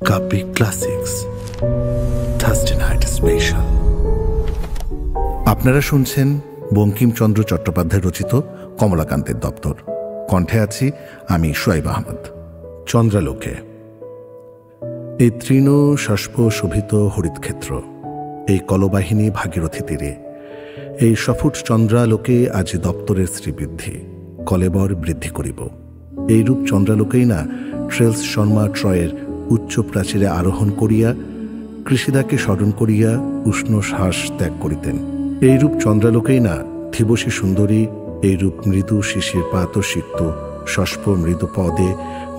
কাপি classics Thursday night special. আপনারা শুনছেন বঙ্কিমচন্দ্র চট্টোপাধ্যায় রচিত কমলাকান্তের দপ্তর। কণ্ঠে আছি আমি শুয়াইব আহমদ। চন্দ্রালোকে এই তৃণ শস্প শোভিত হরিতক্ষেত্র, এই কলবাহিনী ভাগীরথী তীরে, এই সফুট চন্দ্রালোকে আজ দপ্তরের শ্রীবৃদ্ধি কলেবর বৃদ্ধি করিব। এইরূপ চন্দ্রালোকেই না ট্রেলস শর্মা ট্রয়ের উচ্চ প্রাচীরে আরোহণ করিয়া কৃষিদাকে স্মরণ করিয়া উষ্ণ শ্বাস ত্যাগ করিতেন। এইরূপ চন্দ্রালোকেই না থিবসী সুন্দরী এইরূপ মৃদু শিশির পাত সিক্ত শস্প মৃদু পদে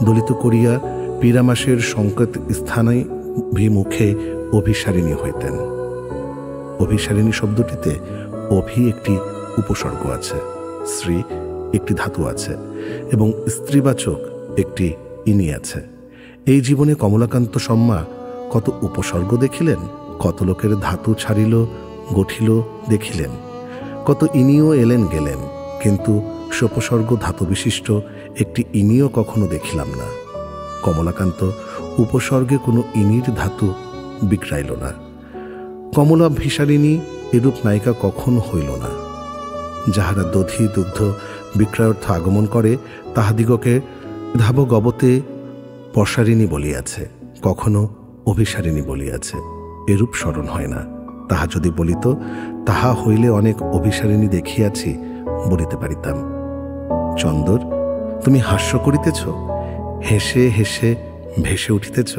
দলিত করিয়া পীরামাসের সংকেত স্থানে ভিমুখে অভিসারিণী হইতেন। অভিসারিণী শব্দটিতে অভি একটি উপসর্গ আছে, শ্রী একটি ধাতু আছে এবং স্ত্রীবাচক একটি ইনি আছে। এই জীবনে কমলাকান্ত শর্মা কত উপসর্গ দেখিলেন, কত লোকের ধাতু ছাড়িল গঠিল দেখিলেন, কত ইনিও এলেন গেলেন, কিন্তু সোপসর্গ ধাতু বিশিষ্ট একটি ইনিও কখনো দেখিলাম না। কমলাকান্ত উপসর্গে কোনো ইনির ধাতু বিক্রাইল না। কমলা ভিসারিণী এরূপ নায়িকা কখনো হইল না। যাহারা দধি দুগ্ধ বিক্রয়ার্থ আগমন করে তাহাদিগকে ধাবগবতে পশারিণী বলিয়াছে, কখনো অভিসারিণী বলিয়াছে, এরূপ স্মরণ হয় না। তাহা যদি বলিত, তাহা হইলে অনেক অভিসারিণী দেখিয়াছি বলিতে পারিতাম। চন্দর, তুমি হাস্য করিতেছ, হেসে হেসে ভেসে উঠিতেছ।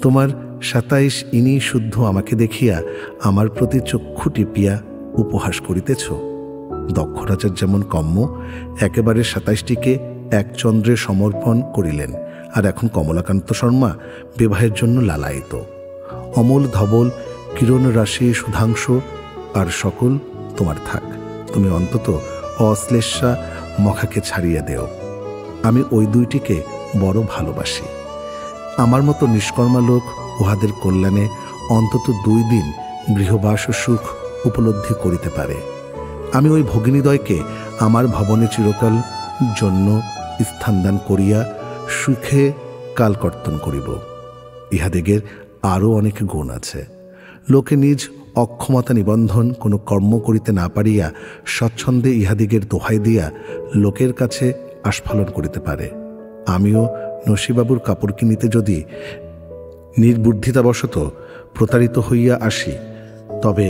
তোমার ২৭ ইনি শুদ্ধ আমাকে দেখিয়া আমার প্রতি চক্ষু টিপিয়া উপহাস করিতেছ। দক্ষ রাজার যেমন কম্য একেবারে ২৭টিকে এক চন্দ্রে সমর্পণ করিলেন, আর এখন কমলাকান্ত শর্মা বিবাহের জন্য লালায়িত। অমল ধবল কিরণ রাশি সুধাংশ আর সকল তোমার থাক, তুমি অন্তত অশ্লেষা মখাকে ছাড়িয়ে দেও। আমি ওই দুইটিকে বড় ভালোবাসি। আমার মতো নিষ্কর্মা লোক উহাদের কল্যাণে অন্তত ২ দিন গৃহবাস সুখ উপলব্ধি করিতে পারে। আমি ওই ভগিনীদ্বয়কে আমার ভবনে চিরকাল জন্য স্থানদান করিয়া সুখে কালকর্তন করিব। ইহাদিগের আরও অনেক গুণ আছে। লোকে নিজ অক্ষমতা নিবন্ধন কোনো কর্ম করিতে না পারিয়া স্বচ্ছন্দে ইহাদিগের দোহাই দিয়া লোকের কাছে আস্ফালন করিতে পারে। আমিও নসিবাবুর কাপড় কিনিতে যদি নির্বুদ্ধিতাবশত প্রতারিত হইয়া আসি, তবে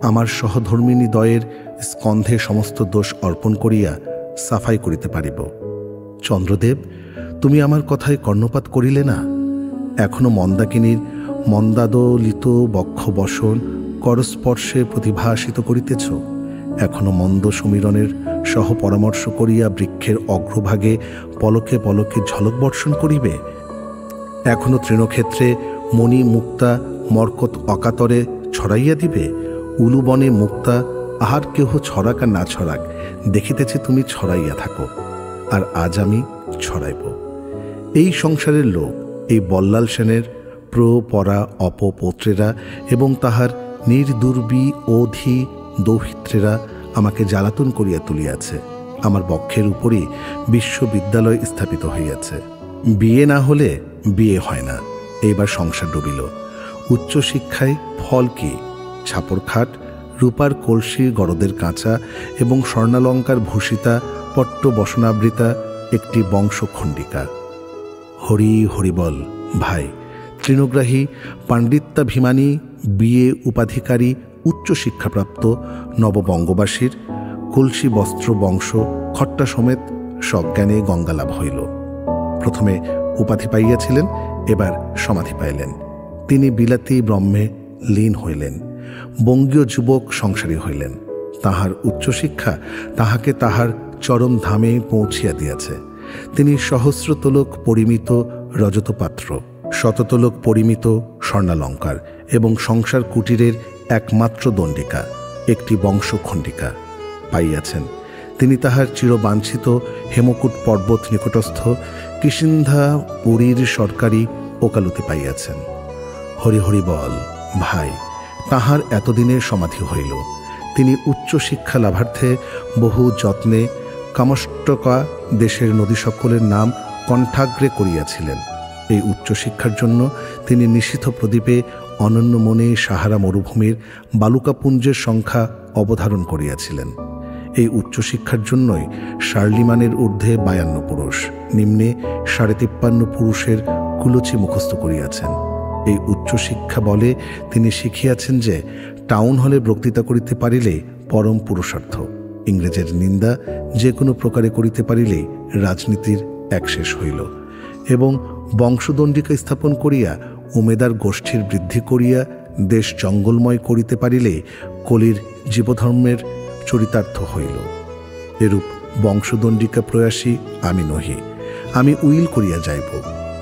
আমার সহধর্মিণী দ্বয়ের স্কন্ধে সমস্ত দোষ অর্পণ করিয়া সাফাই করিতে পারিব। চন্দ্রদেব, তুমি আমার কথায় কর্ণপাত করিলে না। এখনো মন্দাকিনীর মন্দাদলিত বক্ষ বসন করস্পর্শে প্রতিভাসিত করিতেছ। এখনো মন্দ সমীরণের সহ পরামর্শ করিয়া বৃক্ষের অগ্রভাগে পলকে পলকে ঝলক বর্ষণ করিবে। এখনো তৃণক্ষেত্রে মণি মুক্তা মরকত অকাতরে ছড়াইয়া দিবে। উলুবনে মুক্তা আহার কেহ ছড়াক আর না ছড়াক, দেখিতেছে তুমি ছড়াইয়া থাকো, আর আজ আমি ছড়াইব। এই সংসারের লোক, এই বল্লাল সেনের প্রপরা অপপত্রেরা এবং তাহার নির্দুর্বী অধি দৌহিত্রেরা আমাকে জ্বালাতন করিয়া তুলিয়াছে। আমার বক্ষের উপরই বিশ্ববিদ্যালয় স্থাপিত হইয়াছে। বিয়ে না হলে বিয়ে হয় না। এইবার সংসার ডুবিল। উচ্চশিক্ষায় ফল কি? ছাপড় খাট, রূপার কলসি গরদের কাঁচা এবং স্বর্ণালঙ্কার ভূষিতা পট্ট বসনাবৃতা একটি বংশখণ্ডিকা। হরি হরিবল ভাই, তৃণগ্রাহী পাণ্ডিত্যাভিমানী বিয়ে উপাধিকারী উচ্চশিক্ষাপ্রাপ্ত নববঙ্গবাসীর কলসি বস্ত্র বংশ খট্টা সমেত সজ্ঞানে গঙ্গালাভ হইল। প্রথমে উপাধি পাইয়াছিলেন, এবার সমাধি পাইলেন। তিনি বিলাতী ব্রহ্মে লীন হইলেন। বঙ্গীয় যুবক সংসারী হইলেন। তাহার উচ্চশিক্ষা তাহাকে তাহার চরম ধামে পৌঁছিয়া দিয়াছে। তিনি সহস্রতোলক পরিমিত রজতপাত্র, শততোলক পরিমিত স্বর্ণালঙ্কার এবং সংসার কুটিরের একমাত্র দণ্ডিকা, একটি বংশখণ্ডিকা পাইয়াছেন। তিনি তাহার চিরবাঞ্ছিত হেমকূট পর্বত নিকটস্থ কিষ্কিন্ধা পুরীর সরকারি ওকালতি পাইয়াছেন। হরি হরি বল ভাই, তাহার এতদিনের সমাধি হইল। তিনি উচ্চশিক্ষা লাভার্থে বহু যত্নে কামষ্টকা দেশের নদী সকলের নাম কণ্ঠাগ্রে করিয়াছিলেন। এই উচ্চশিক্ষার জন্য তিনি নিশীথ প্রদীপে অনন্য মনে সাহারা মরুভূমির বালুকাপুঞ্জের সংখ্যা অবধারণ করিয়াছিলেন। এই উচ্চশিক্ষার জন্যই শার্লিমানের ঊর্ধ্বে 52 পুরুষ, নিম্নে 53.5 পুরুষের কুলচি মুখস্থ করিয়াছেন। এই উচ্চশিক্ষা বলে তিনি শিখিয়াছেন যে টাউন হলে বক্তৃতা করিতে পারিলেই পরম পুরুষার্থ, ইংরেজের নিন্দা যে কোনো প্রকারে করিতে পারিলেই রাজনীতির এক শেষ হইল, এবং বংশদণ্ডিকা স্থাপন করিয়া উমেদার গোষ্ঠীর বৃদ্ধি করিয়া দেশ জঙ্গলময় করিতে পারিলেই কলির জীবধর্মের চরিতার্থ হইল। এরূপ বংশদণ্ডিকা প্রয়াসী আমি নহি। আমি উইল করিয়া যাইব।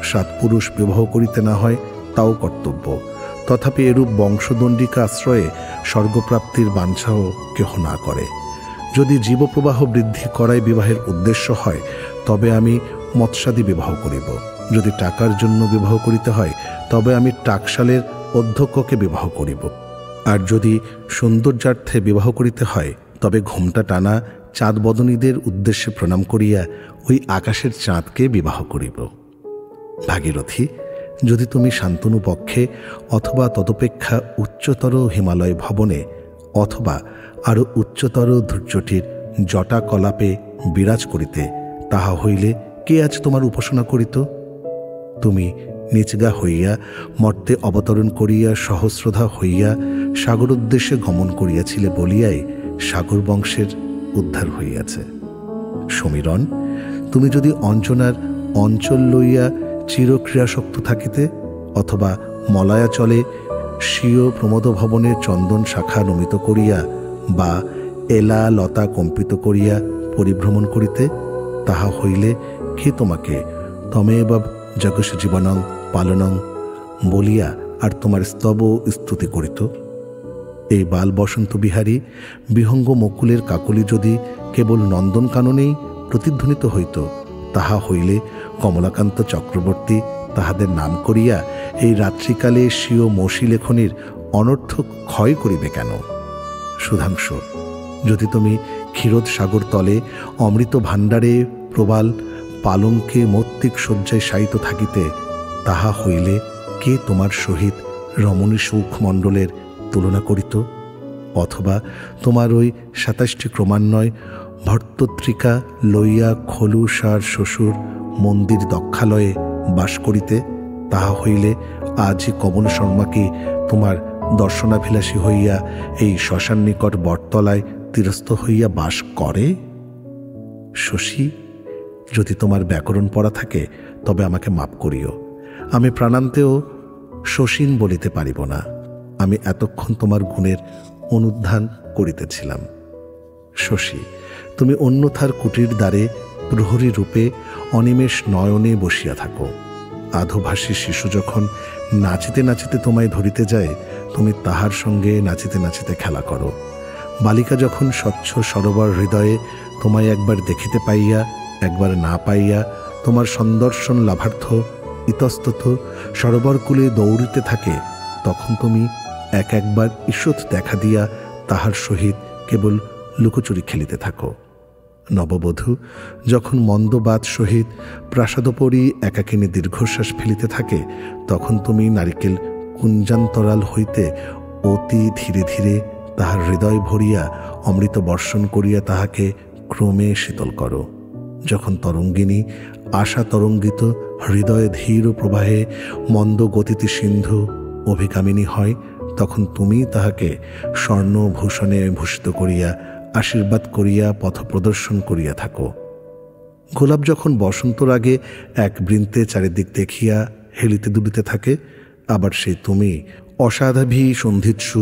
7 পুরুষ বিবাহ করিতে না হয় তাও কর্তব্য। তথাপি এরূপ বংশদণ্ডিকা আশ্রয়ে স্বর্গপ্রাপ্তির বাঞ্ছাও কেহ না করে। যদি জীবপ্রবাহ বৃদ্ধি করাই বিবাহের উদ্দেশ্য হয়, তবে আমি মৎস্যাদি বিবাহ করিব। যদি টাকার জন্য বিবাহ করিতে হয়, তবে আমি টাকশালের অধ্যক্ষকে বিবাহ করিব। আর যদি সৌন্দর্যার্থে বিবাহ করিতে হয়, তবে ঘোমটা টানা চাঁদ বদনীদের উদ্দেশ্যে প্রণাম করিয়া ওই আকাশের চাঁদকে বিবাহ করিব। ভাগীরথী, যদি তুমি শান্তনু পক্ষে অথবা তদপেক্ষা উচ্চতর হিমালয় ভবনে অথবা আরও উচ্চতর ধৈর্যটির জটা কলাপে বিরাজ করিতে, তাহা হইলে কে আজ তোমার উপাসনা করিত? তুমি নিচগা হইয়া মর্তে অবতরণ করিয়া সহস্রধা হইয়া সাগর উদ্দেশ্যে গমন করিয়াছিলে বলিয়াই সাগর বংশের উদ্ধার হইয়াছে। সমীরণ, তুমি যদি অঞ্জনার অঞ্চল লইয়া চিরক্রিয়াসক্ত থাকিতে, অথবা মলয়াচলে স্বীয় প্রমোদ ভবনের চন্দন শাখা নমিত করিয়া বা এলা লতা কম্পিত করিয়া পরিভ্রমণ করিতে, তাহা হইলে কে তোমাকে তমেব জগৎ জীবনং পালনং বলিয়া আর তোমার স্তব স্তুতি করিত? এই বাল বসন্ত বিহারী বিহঙ্গ মকুলের কাকলি যদি কেবল নন্দনকাননেই প্রতিধ্বনিত হইত, তাহা হইলে কমলাকান্ত চক্রবর্তী তাহাদের নাম করিয়া এই রাত্রিকালে স্বীয় মসি লেখনীর অনর্থক ক্ষয় করিবে কেন? সুধাংশু, যদি তুমি ক্ষীরোদ সাগর তলে অমৃত ভাণ্ডারে প্রবাল পালঙ্কে মৌক্তিক শয্যায় শায়িত থাকিতে, তাহা হইলে কে তোমার সহিত রমণী সৌখমণ্ডলের তুলনা করিত? অথবা তোমার ওই 27টি ক্রমান্বয় ভর্তত্রিকা লইয়া খলুসার শ্বশুর মন্দির দক্ষালয়ে বাস করিতে, তাহা হইলে আজই কমল শর্মাকে তোমার দর্শনাভিলাষী হইয়া এই শ্মশান নিকট বটতলায় তীরস্থ হইয়া বাস করে? শশী, যদি তোমার ব্যাকরণ পড়া থাকে, তবে আমাকে মাপ করিও। আমি প্রাণান্তেও শশীন বলিতে পারিব না। আমি এতক্ষণ তোমার গুণের অনুধ্যান করিতেছিলাম। শশী, তুমি অন্যথার কুটির দ্বারে প্রহরী রূপে অনিমেষ নয়নে বসিয়া থাকো। আধোভাষী শিশু যখন নাচিতে নাচিতে তোমায় ধরিতে যায়, তুমি তাহার সঙ্গে নাচিতে নাচিতে খেলা করো। বালিকা যখন স্বচ্ছ সরোবর হৃদয়ে তোমায় একবার দেখিতে পাইয়া একবার না পাইয়া তোমার সন্দর্শন লাভার্থ ইতস্তত সরোবরকূলে দৌড়িতে থাকে, তখন তুমি একবার ঈষৎ দেখা দিয়া তাহার সহিত কেবল লুকোচুরি খেলিতে থাকো। নববধূ যখন মন্দবাদ সহিত প্রাসাদোপরি একাকিনী দীর্ঘশ্বাস ফেলিতে থাকে, তখন তুমি নারিকেল কুঞ্জান্তরাল হইতে অতি ধীরে ধীরে তাহার হৃদয় ভরিয়া অমৃত বর্ষণ করিয়া তাহাকে ক্রমে শীতল করো। যখন তরঙ্গিনী আশা তরঙ্গিত হৃদয়ে ধীর প্রবাহে মন্দ গতিতে সিন্ধু অভিকামিনী হয়, তখন তুমি তাহাকে স্বর্ণভূষণে ভূষিত করিয়া আশীর্বাদ করিয়া পথ প্রদর্শন করিয়া থাকো। গোলাপ যখন বসন্তর আগে এক বৃন্তে চারিদিক দেখিয়া হেলিতে দুলিতে থাকে, আবার সে তুমি অসাধাভী সন্ধিৎসু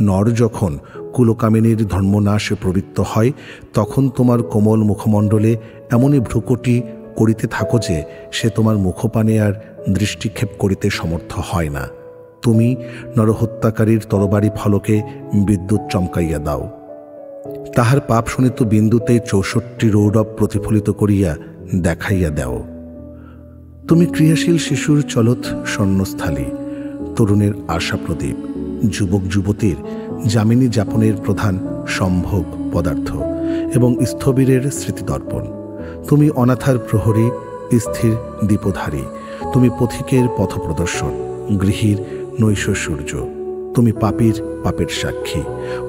নর যখন কুলকামিনীর ধর্মনাশে প্রবৃত্ত হয়, তখন তোমার কোমল মুখমণ্ডলে এমনই ভ্রুকটি করিতে থাকো যে সে তোমার মুখপানে আর দৃষ্টিক্ষেপ করিতে সমর্থ হয় না। তুমি নরহত্যাকারীর তরবারি ফলকে বিদ্যুৎ চমকাইয়া দাও। তাহার পাপ শোণিত বিন্দুতে 64 রৌরব প্রতিফলিত করিয়া দেখাইয়া দাও। তুমি ক্রিয়াশীল শিশুর চলত স্বর্ণস্থালী, তরুণের আশা প্রদীপ, যুবক যুবতীর যামিনী যাপনের প্রধান সম্ভোগ পদার্থ এবং স্থবিরের স্মৃতিদর্পণ। তুমি অনাথার প্রহরী, স্থির দীপধারী। তুমি পথিকের পথপ্রদর্শন, গৃহীর নৈশ সূর্য। তুমি পাপের সাক্ষী,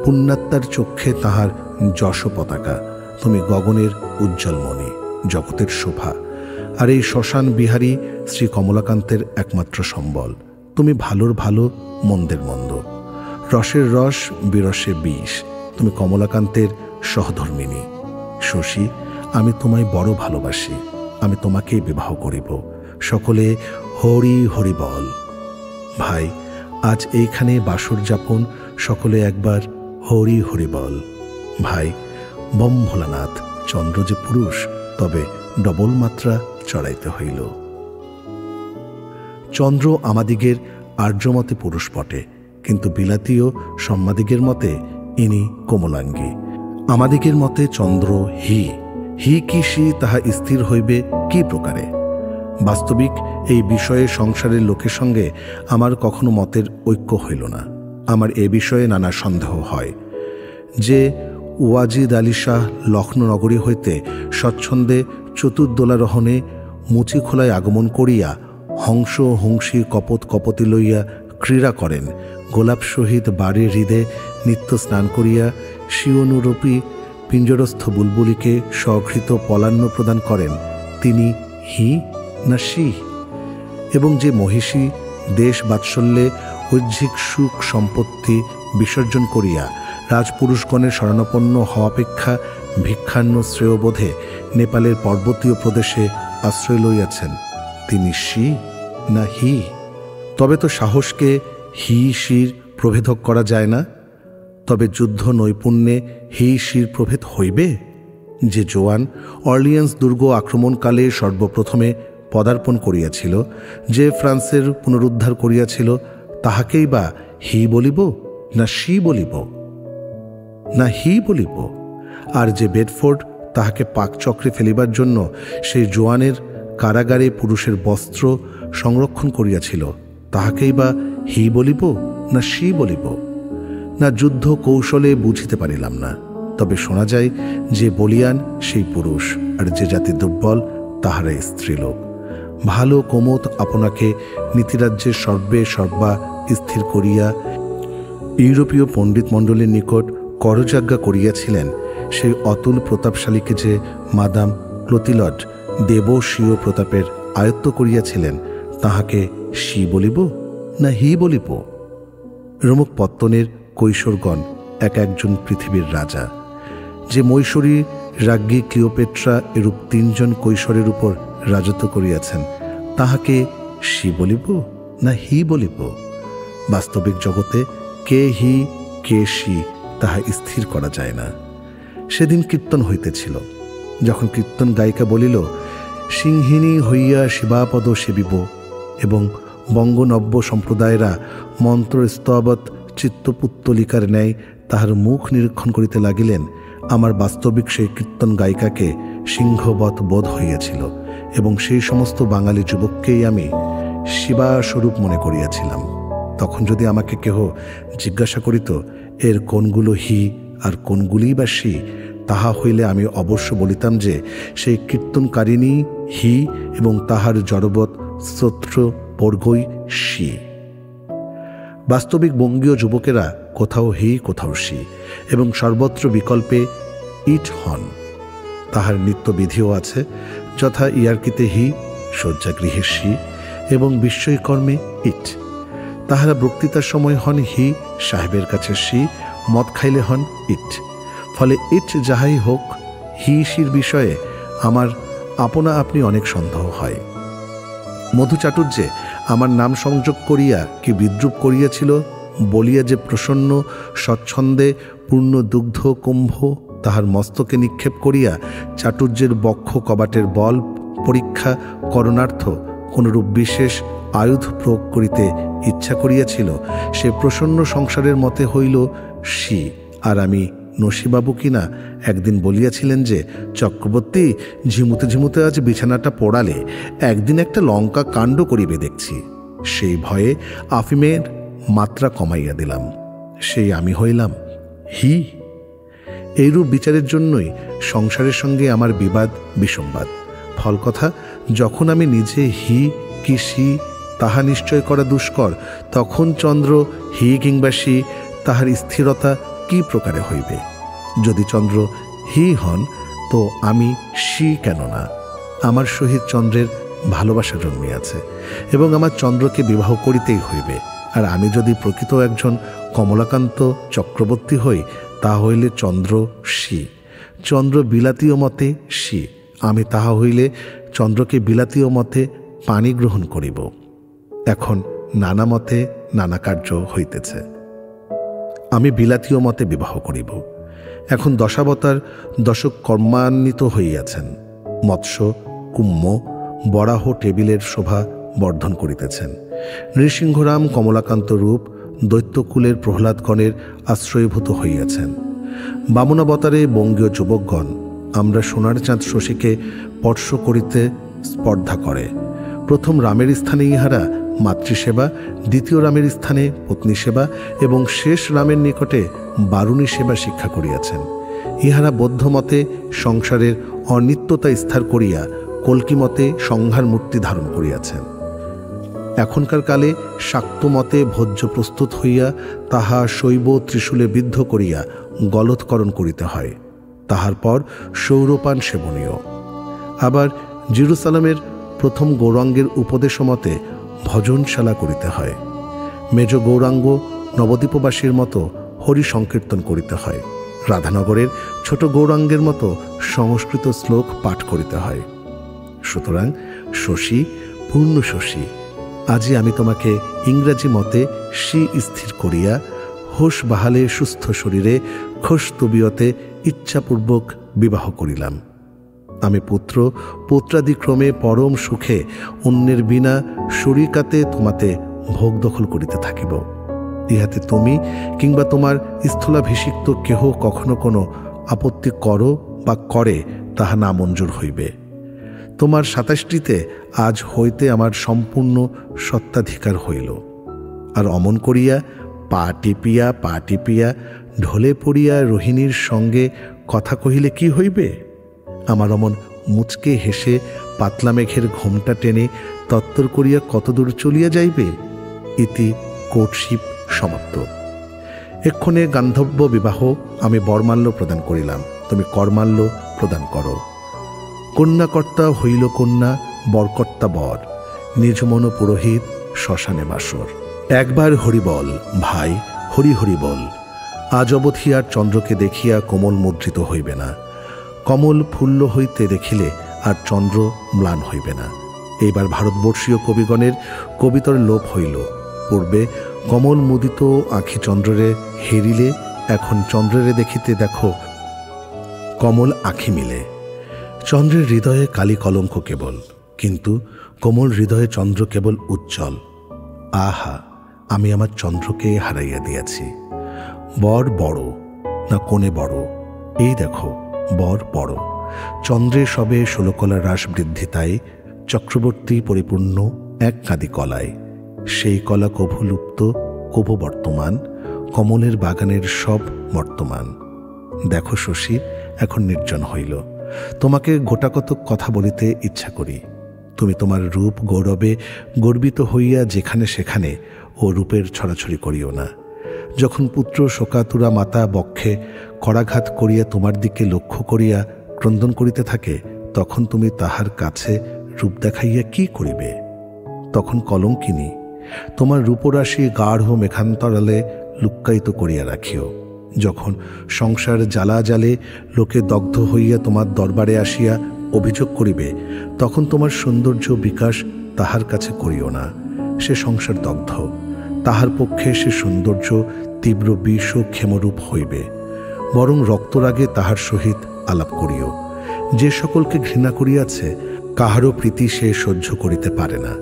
পুণ্যাত্মার চক্ষে তাহার যশ পতাকা। তুমি গগনের উজ্জ্বল মণি, জগতের শোভা। আর এই শ্মশান বিহারী শ্রী কমলাকান্তের একমাত্র সম্বল। তুমি ভালোর ভালো, মন্দের মন্দ, রসের রস, বিরসে বিষ। তুমি কমলাকান্তের সহধর্মিণী। শশী, আমি তোমায় বড় ভালোবাসি, আমি তোমাকেই বিবাহ করিব। সকলে হরি হরি বল। ভাই, আজ এইখানে বাসর যাপন, সকলে একবার হরি হরি বল। ভাই, বম ভোলানাথ, চন্দ্র যে পুরুষ, তবে ডবল মাত্রা চড়াইতে হইল। চন্দ্র আমাদিগের আর্যমতে পুরুষ বটে, কিন্তু বিলাতীয় সম্মাদিগের মতে ইনি কোমলাঙ্গী। আমাদিগের মতে চন্দ্র হি কি সি তাহা স্থির হইবে কি প্রকারে? বাস্তবিক এই বিষয়ে সংসারের লোকের সঙ্গে আমার কখনো মতের ঐক্য হইল না। আমার এ বিষয়ে নানা সন্দেহ হয়। যে ওয়াজিদ আলী শাহ লক্ষ্ণৌ নগরী হইতে স্বচ্ছন্দে চতুর্দোলারোহণে মুচিখোলায় আগমন করিয়া হংস হংসী কপতি লইয়া ক্রীড়া করেন, গোলাপ সহিত বাড়ির হৃদে নিত্য স্নান করিয়া শিওনুরূপী পিঞ্জরস্থ বুলবুলিকে স্বঘৃত পলান্ন প্রদান করেন, তিনি হি না সি? এবং যে মহিষী দেশ বাৎসল্যে ঐহ্যিক সুখ সম্পত্তি বিসর্জন করিয়া রাজপুরুষগণের শরণাপন্ন হওয়াপেক্ষা ভিক্ষান্ন শ্রেয়বোধে নেপালের পর্বতীয় প্রদেশে আশ্রয় লইয়াছেন, তিনি সি না হি? তবে তো সাহসকে হি শির প্রভেদক করা যায় না। তবে যুদ্ধ নৈপুণ্যে হি শির প্রভেদ হইবে? যে জোয়ান অর্লিয়ান্স দুর্গ আক্রমণকালে সর্বপ্রথমে পদার্পণ করিয়াছিল, যে ফ্রান্সের পুনরুদ্ধার করিয়াছিল, তাহাকেই বা হি বলিব না সি বলিব? না হি বলিব? আর যে বেডফোর্ড তাহাকে পাকচক্রে ফেলিবার জন্য সেই জোয়ানের কারাগারে পুরুষের বস্ত্র সংরক্ষণ করিয়াছিল, তাহাকেই বা হি বলিব না সি বলিব? না যুদ্ধ কৌশলে বুঝিতে পারিলাম না। তবে শোনা যায় যে বলিয়ান সেই পুরুষ, আর যে জাতি দুর্বল তাহারাই স্ত্রীলোক। ভালো কোমত আপনাকে নীতিরাজ্যের সর্বা স্থির করিয়া ইউরোপীয় পণ্ডিত মণ্ডলীর নিকট করযাজ্ঞা করিয়াছিলেন, সেই অতুল প্রতাপশালীকে যে মাদাম ক্লোতিলড দেবস্বীয় প্রতাপের আয়ত্ত করিয়াছিলেন, তাহাকে সি বলিব না হি বলিব? রোমক পত্তনের কৈশোরগণ একজন পৃথিবীর রাজা। যে মৈশরী রাজ্ঞী ক্লিওপেট্রা এরূপ 3 জন কৈশোরের উপর রাজত্ব করিয়াছেন, তাহাকে সি বলিব না হি বলিব? বাস্তবিক জগতে কে হি কে সি তাহা স্থির করা যায় না। সেদিন কীর্তন হইতেছিল। যখন কীর্তন গায়িকা বলিল, সিংহিনী হইয়া শিবাপদ সেবিব, এবং বঙ্গনব্য সম্প্রদায়েরা মন্ত্রস্তবৎ চিত্তপুত্তলিকার ন্যায় তাহার মুখ নিরীক্ষণ করিতে লাগিলেন, আমার বাস্তবিক সেই কীর্তন গায়িকাকে সিংহবৎ বোধ হইয়াছিল, এবং সেই সমস্ত বাঙালি যুবককেই আমি শিবাস্বরূপ মনে করিয়াছিলাম। তখন যদি আমাকে কেহ জিজ্ঞাসা করিত এর কোনগুলো হি আর কোনগুলিই বা সি, তাহা হইলে আমি অবশ্য বলিতাম যে সেই কীর্তনকারিণী হি এবং তাহার জড়বৎ স্তোত্র বর্গই সি। বাস্তবিক বঙ্গীয় যুবকেরা কোথাও হি কোথাও সি, এবং সর্বত্র বিকল্পে ইট হন। তাহার নিত্যবিধিও আছে, যথা ইয়ার্কিতে হি, শয্যাগৃহে সি, এবং বিস্ময়কর্মে ইট। তাহারা বক্তৃতার সময় হন হি, সাহেবের কাছে সি, মদ খাইলে হন ইট। ফলে ইট যাহাই হোক, হি সির বিষয়ে আমার আপনা আপনি অনেক সন্দেহ হয়। মধুচাটুর্যে আমার নাম সংযোগ করিয়া কি বিদ্রুপ করিয়াছিল বলিয়া যে প্রসন্ন স্বচ্ছন্দে পূর্ণ দুগ্ধ কুম্ভ তাহার মস্তকে নিক্ষেপ করিয়া চাটুর্যের বক্ষ কবাটের বল পরীক্ষা করণার্থ কোনরূপ বিশেষ আয়ুধ প্রয়োগ করিতে ইচ্ছা করিয়াছিল, সে প্রসন্ন সংসারের মতে হইল সি। আর আমি নসিবাবু কিনা একদিন বলিয়াছিলেন যে, চক্রবর্তী, ঝিমুতে ঝিমুতে আজ বিছানাটা পোড়ালে, একদিন একটা লঙ্কা কাণ্ড করিবে দেখছি। সেই ভয়ে আফিমের মাত্রা কমাইয়া দিলাম, সেই আমি হইলাম হি। এইরূপ বিচারের জন্যই সংসারের সঙ্গে আমার বিবাদ বিসম্বাদ। ফল কথা, যখন আমি নিজে হি কি সি তাহা নিশ্চয় করা দুষ্কর, তখন চন্দ্র হি কিংবা সি তাহার স্থিরতা কি প্রকারে হইবে? যদি চন্দ্র হি হন তো আমি সি কেন না? আমার সহিত চন্দ্রের ভালোবাসা জন্মিয়াছে এবং আমার চন্দ্রকে বিবাহ করিতেই হইবে। আর আমি যদি প্রকৃত একজন কমলাকান্ত চক্রবর্তী হই, তা হইলে চন্দ্র সি। চন্দ্র বিলাতীয় মতে সি, আমি তাহা হইলে চন্দ্রকে বিলাতীয় মতে পানি গ্রহণ করিব। এখন নানা মতে নানা কার্য হইতেছে। আমি বিলাতীয় মতে বিবাহ করিব। এখন দশাবতার দশক কর্মান্বিত হইয়াছেন। মৎস্য, কুম্ভ, বরাহ টেবিলের শোভা বর্ধন করিতেছেন। নৃসিংহরাম কমলাকান্ত রূপ দৈত্যকুলের প্রহ্লাদগণের আশ্রয়ভূত হইয়াছেন। বামনাবতারে বঙ্গীয় যুবকগণ আমরা সোনার চাঁদ শশীকে স্পর্শ করিতে স্পর্ধা করে। প্রথম রামের স্থানে ইহারা মাতৃসেবা, দ্বিতীয় রামের স্থানে পত্নী সেবা এবং শেষ রামের নিকটে বারুণী সেবা শিক্ষা করিয়াছেন। ইহারা বৌদ্ধমতে সংসারের অনিত্যতা স্থির করিয়া কল্কিমতে সংহার মূর্তি ধারণ করিয়াছেন। এখনকার কালে শাক্তমতে ভোজ্য প্রস্তুত হইয়া তাহা শৈব ত্রিশূলে বিদ্ধ করিয়া গলৎকরণ করিতে হয়, তাহার পর সৌরপান সেবনীয়। আবার জেরুসালামের প্রথম গৌরাঙ্গের উপদেশ মতে ভজনশালা করিতে হয়। মেজ গৌরাঙ্গ নবদ্বীপবাসীর মতো হরি সংকীর্তন করিতে হয়। রাধানগরের ছোট গৌরাঙ্গের মতো সংস্কৃত শ্লোক পাঠ করিতে হয়। সুতরাং শশী, পূর্ণ শশী, আজি আমি তোমাকে ইংরাজি মতে সি স্থির করিয়া হোশ বাহালে সুস্থ শরীরে খোশ তবিয়তে ইচ্ছাপূর্বক বিবাহ করিলাম। আমি পুত্র পুত্রাদিক্রমে পরম সুখে অন্যের বিনা শরীকাতে তোমাতে ভোগ দখল করিতে থাকিব। ইহাতে তুমি কিংবা তোমার স্থলাভিষিক্ত কেহ কখনো কোনো আপত্তি করো বা করে তাহা না মঞ্জুর হইবে। তোমার ২৭টিতে আজ হইতে আমার সম্পূর্ণ সত্ত্বাধিকার হইল। আর অমন করিয়া পা টিপিয়া ঢলে পড়িয়া রোহিণীর সঙ্গে কথা কহিলে কি হইবে? আমার অমন মুচকে হেসে পাতলা মেঘের ঘোমটা টেনে তত্তর করিয়া কতদূর চলিয়া যাইবে? ইতি কোর্টশিপ সমাপ্ত। এক্ষণে গান্ধর্ব বিবাহ আমি বরমাল্য প্রদান করিলাম, তুমি করমাল্য প্রদান করো। কন্যাকর্তা হইল কন্যা, বরকর্তা বর, নিজমন পুরোহিত শ্মশানে বাসর। একবার হরিবল ভাই, হরি হরি বল। আজ অবধি আর চন্দ্রকে দেখিয়া কোমল মুদ্রিত হইবে না। কমল ফুল্ল হইতে দেখিলে আর চন্দ্র ম্লান হইবে না। এইবার ভারতবর্ষীয় কবিগণের কবিতর লোপ হইল। পূর্বে কমল মুদিত আখি চন্দ্ররে হেরিলে, এখন চন্দ্ররে দেখিতে দেখো কমল আখি মিলে। চন্দ্রের হৃদয়ে কালী কলঙ্ক কেবল, কিন্তু কোমল হৃদয়ে চন্দ্র কেবল উজ্জ্বল। আহা, আমি আমার চন্দ্রকে হারাইয়া দিয়াছি। বর বড় না কোণে বড়? এই দেখো বর বড়। চন্দ্রে সবে ১৬ কলা রাস বৃদ্ধি, তাই চক্রবর্তী পরিপূর্ণ এক কাঁদি কলায়। সেই কলা কভু লুপ্ত, কভু বর্তমান, কমলের বাগানের সব বর্তমান। দেখো শশী, এখন নির্জন হইল। তোমাকে গোটাকতক কথা বলিতে ইচ্ছা করি। তুমি তোমার রূপ গৌরবে গর্বিত হইয়া যেখানে সেখানে ও রূপের ছড়াছড়ি করিও না। যখন পুত্র শোকাতুরা মাতা বক্ষে করাঘাত করিয়া তোমার দিকে লক্ষ্য করিয়া ক্রন্দন করিতে থাকে, তখন তুমি তাহার কাছে রূপ দেখাইয়া কি করিবে? তখন কলঙ্কিনী তোমার রূপরাশি গাঢ় মেঘান্তরালে লুক্কায়িত করিয়া রাখিও। যখন সংসার জ্বালা জালে লোকে দগ্ধ হইয়া তোমার দরবারে আসিয়া অভিযোগ করিবে, তখন তোমার সৌন্দর্য বিকাশ তাহার কাছে করিও না। সে সংসার দগ্ধ, তাহার পক্ষে সে সৌন্দর্য তীব্র বিষ ও ক্ষেমরূপ হইবে। বরং রক্তরাগে তাহার সহিত আলাপ করিও। যে সকলকে ঘৃণা করিয়াছে, কাহারও প্রীতি সে সহ্য করিতে পারে না।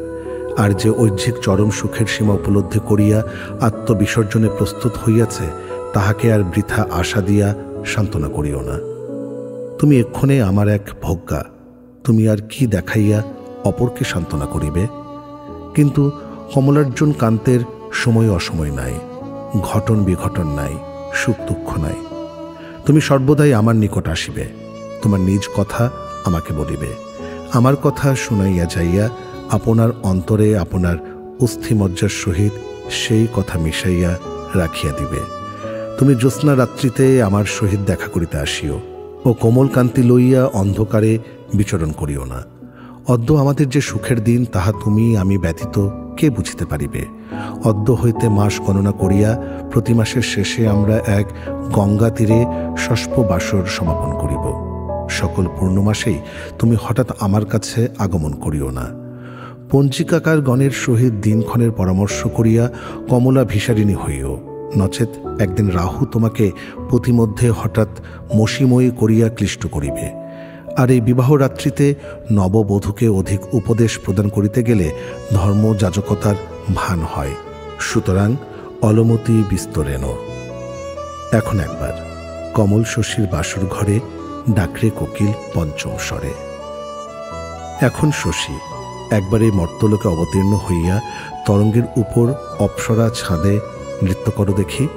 আর যে ঐহ্যিক চরম সুখের সীমা উপলব্ধি করিয়া আত্মবিসর্জনে প্রস্তুত হইয়াছে, তাহাকে আর বৃথা আশা দিয়া সান্ত্বনা করিও না। তুমি এক্ষণে আমার এক ভোগ্যা, তুমি আর কি দেখাইয়া অপরকে সান্ত্বনা করিবে? কিন্তু কমলার্জুন কান্তের সময় অসময় নাই, ঘটন বিঘটন নাই, সুখ দুঃখ নাই। তুমি সর্বদাই আমার নিকট আসিবে, তোমার নিজ কথা আমাকে বলিবে। আমার কথা শুনাইয়া যাইয়া আপনার অন্তরে আপনার অস্থিমজ্জার সহিত সেই কথা মিশাইয়া রাখিয়া দিবে। তুমি জ্যোৎস্না রাত্রিতে আমার সহিত দেখা করিতে আসিও ও কোমলকান্তি লইয়া অন্ধকারে বিচরণ করিও না। অদ্য আমাদের যে সুখের দিন তাহা তুমি আমি ব্যতীত কে বুঝিতে পারিবে। অদ্য হইতে মাস গণনা করিয়া প্রতি মাসের শেষে আমরা এক গঙ্গা তীরে ষষ্ঠ বাসর সমাপন করিব। সকল পূর্ণমাসেই তুমি হঠাৎ আমার কাছে আগমন করিও না। পঞ্জিকাকার গণের সহিত দিনক্ষণের পরামর্শ করিয়া কমলা ভিসারিণী হইও, নচেত একদিন রাহু তোমাকে প্রতিমধ্যে হঠাৎ মসিময়ী করিয়া ক্লিষ্ট করিবে। আর এই বিবাহ রাত্রিতে নববধূকে অধিক উপদেশ প্রদান করিতে গেলে ধর্মযাজকতার ভান হয়। সুতরাং অলমতি বিস্তরেণ। এখন একবার কমল শশীর বাসর ঘরে ডাকরে কোকিল পঞ্চম স্বরে। এখন শশী একবারে মর্তলোকে অবতীর্ণ হইয়া তরঙ্গের উপর অপ্সরা ছাদে নৃত্য করো দেখি।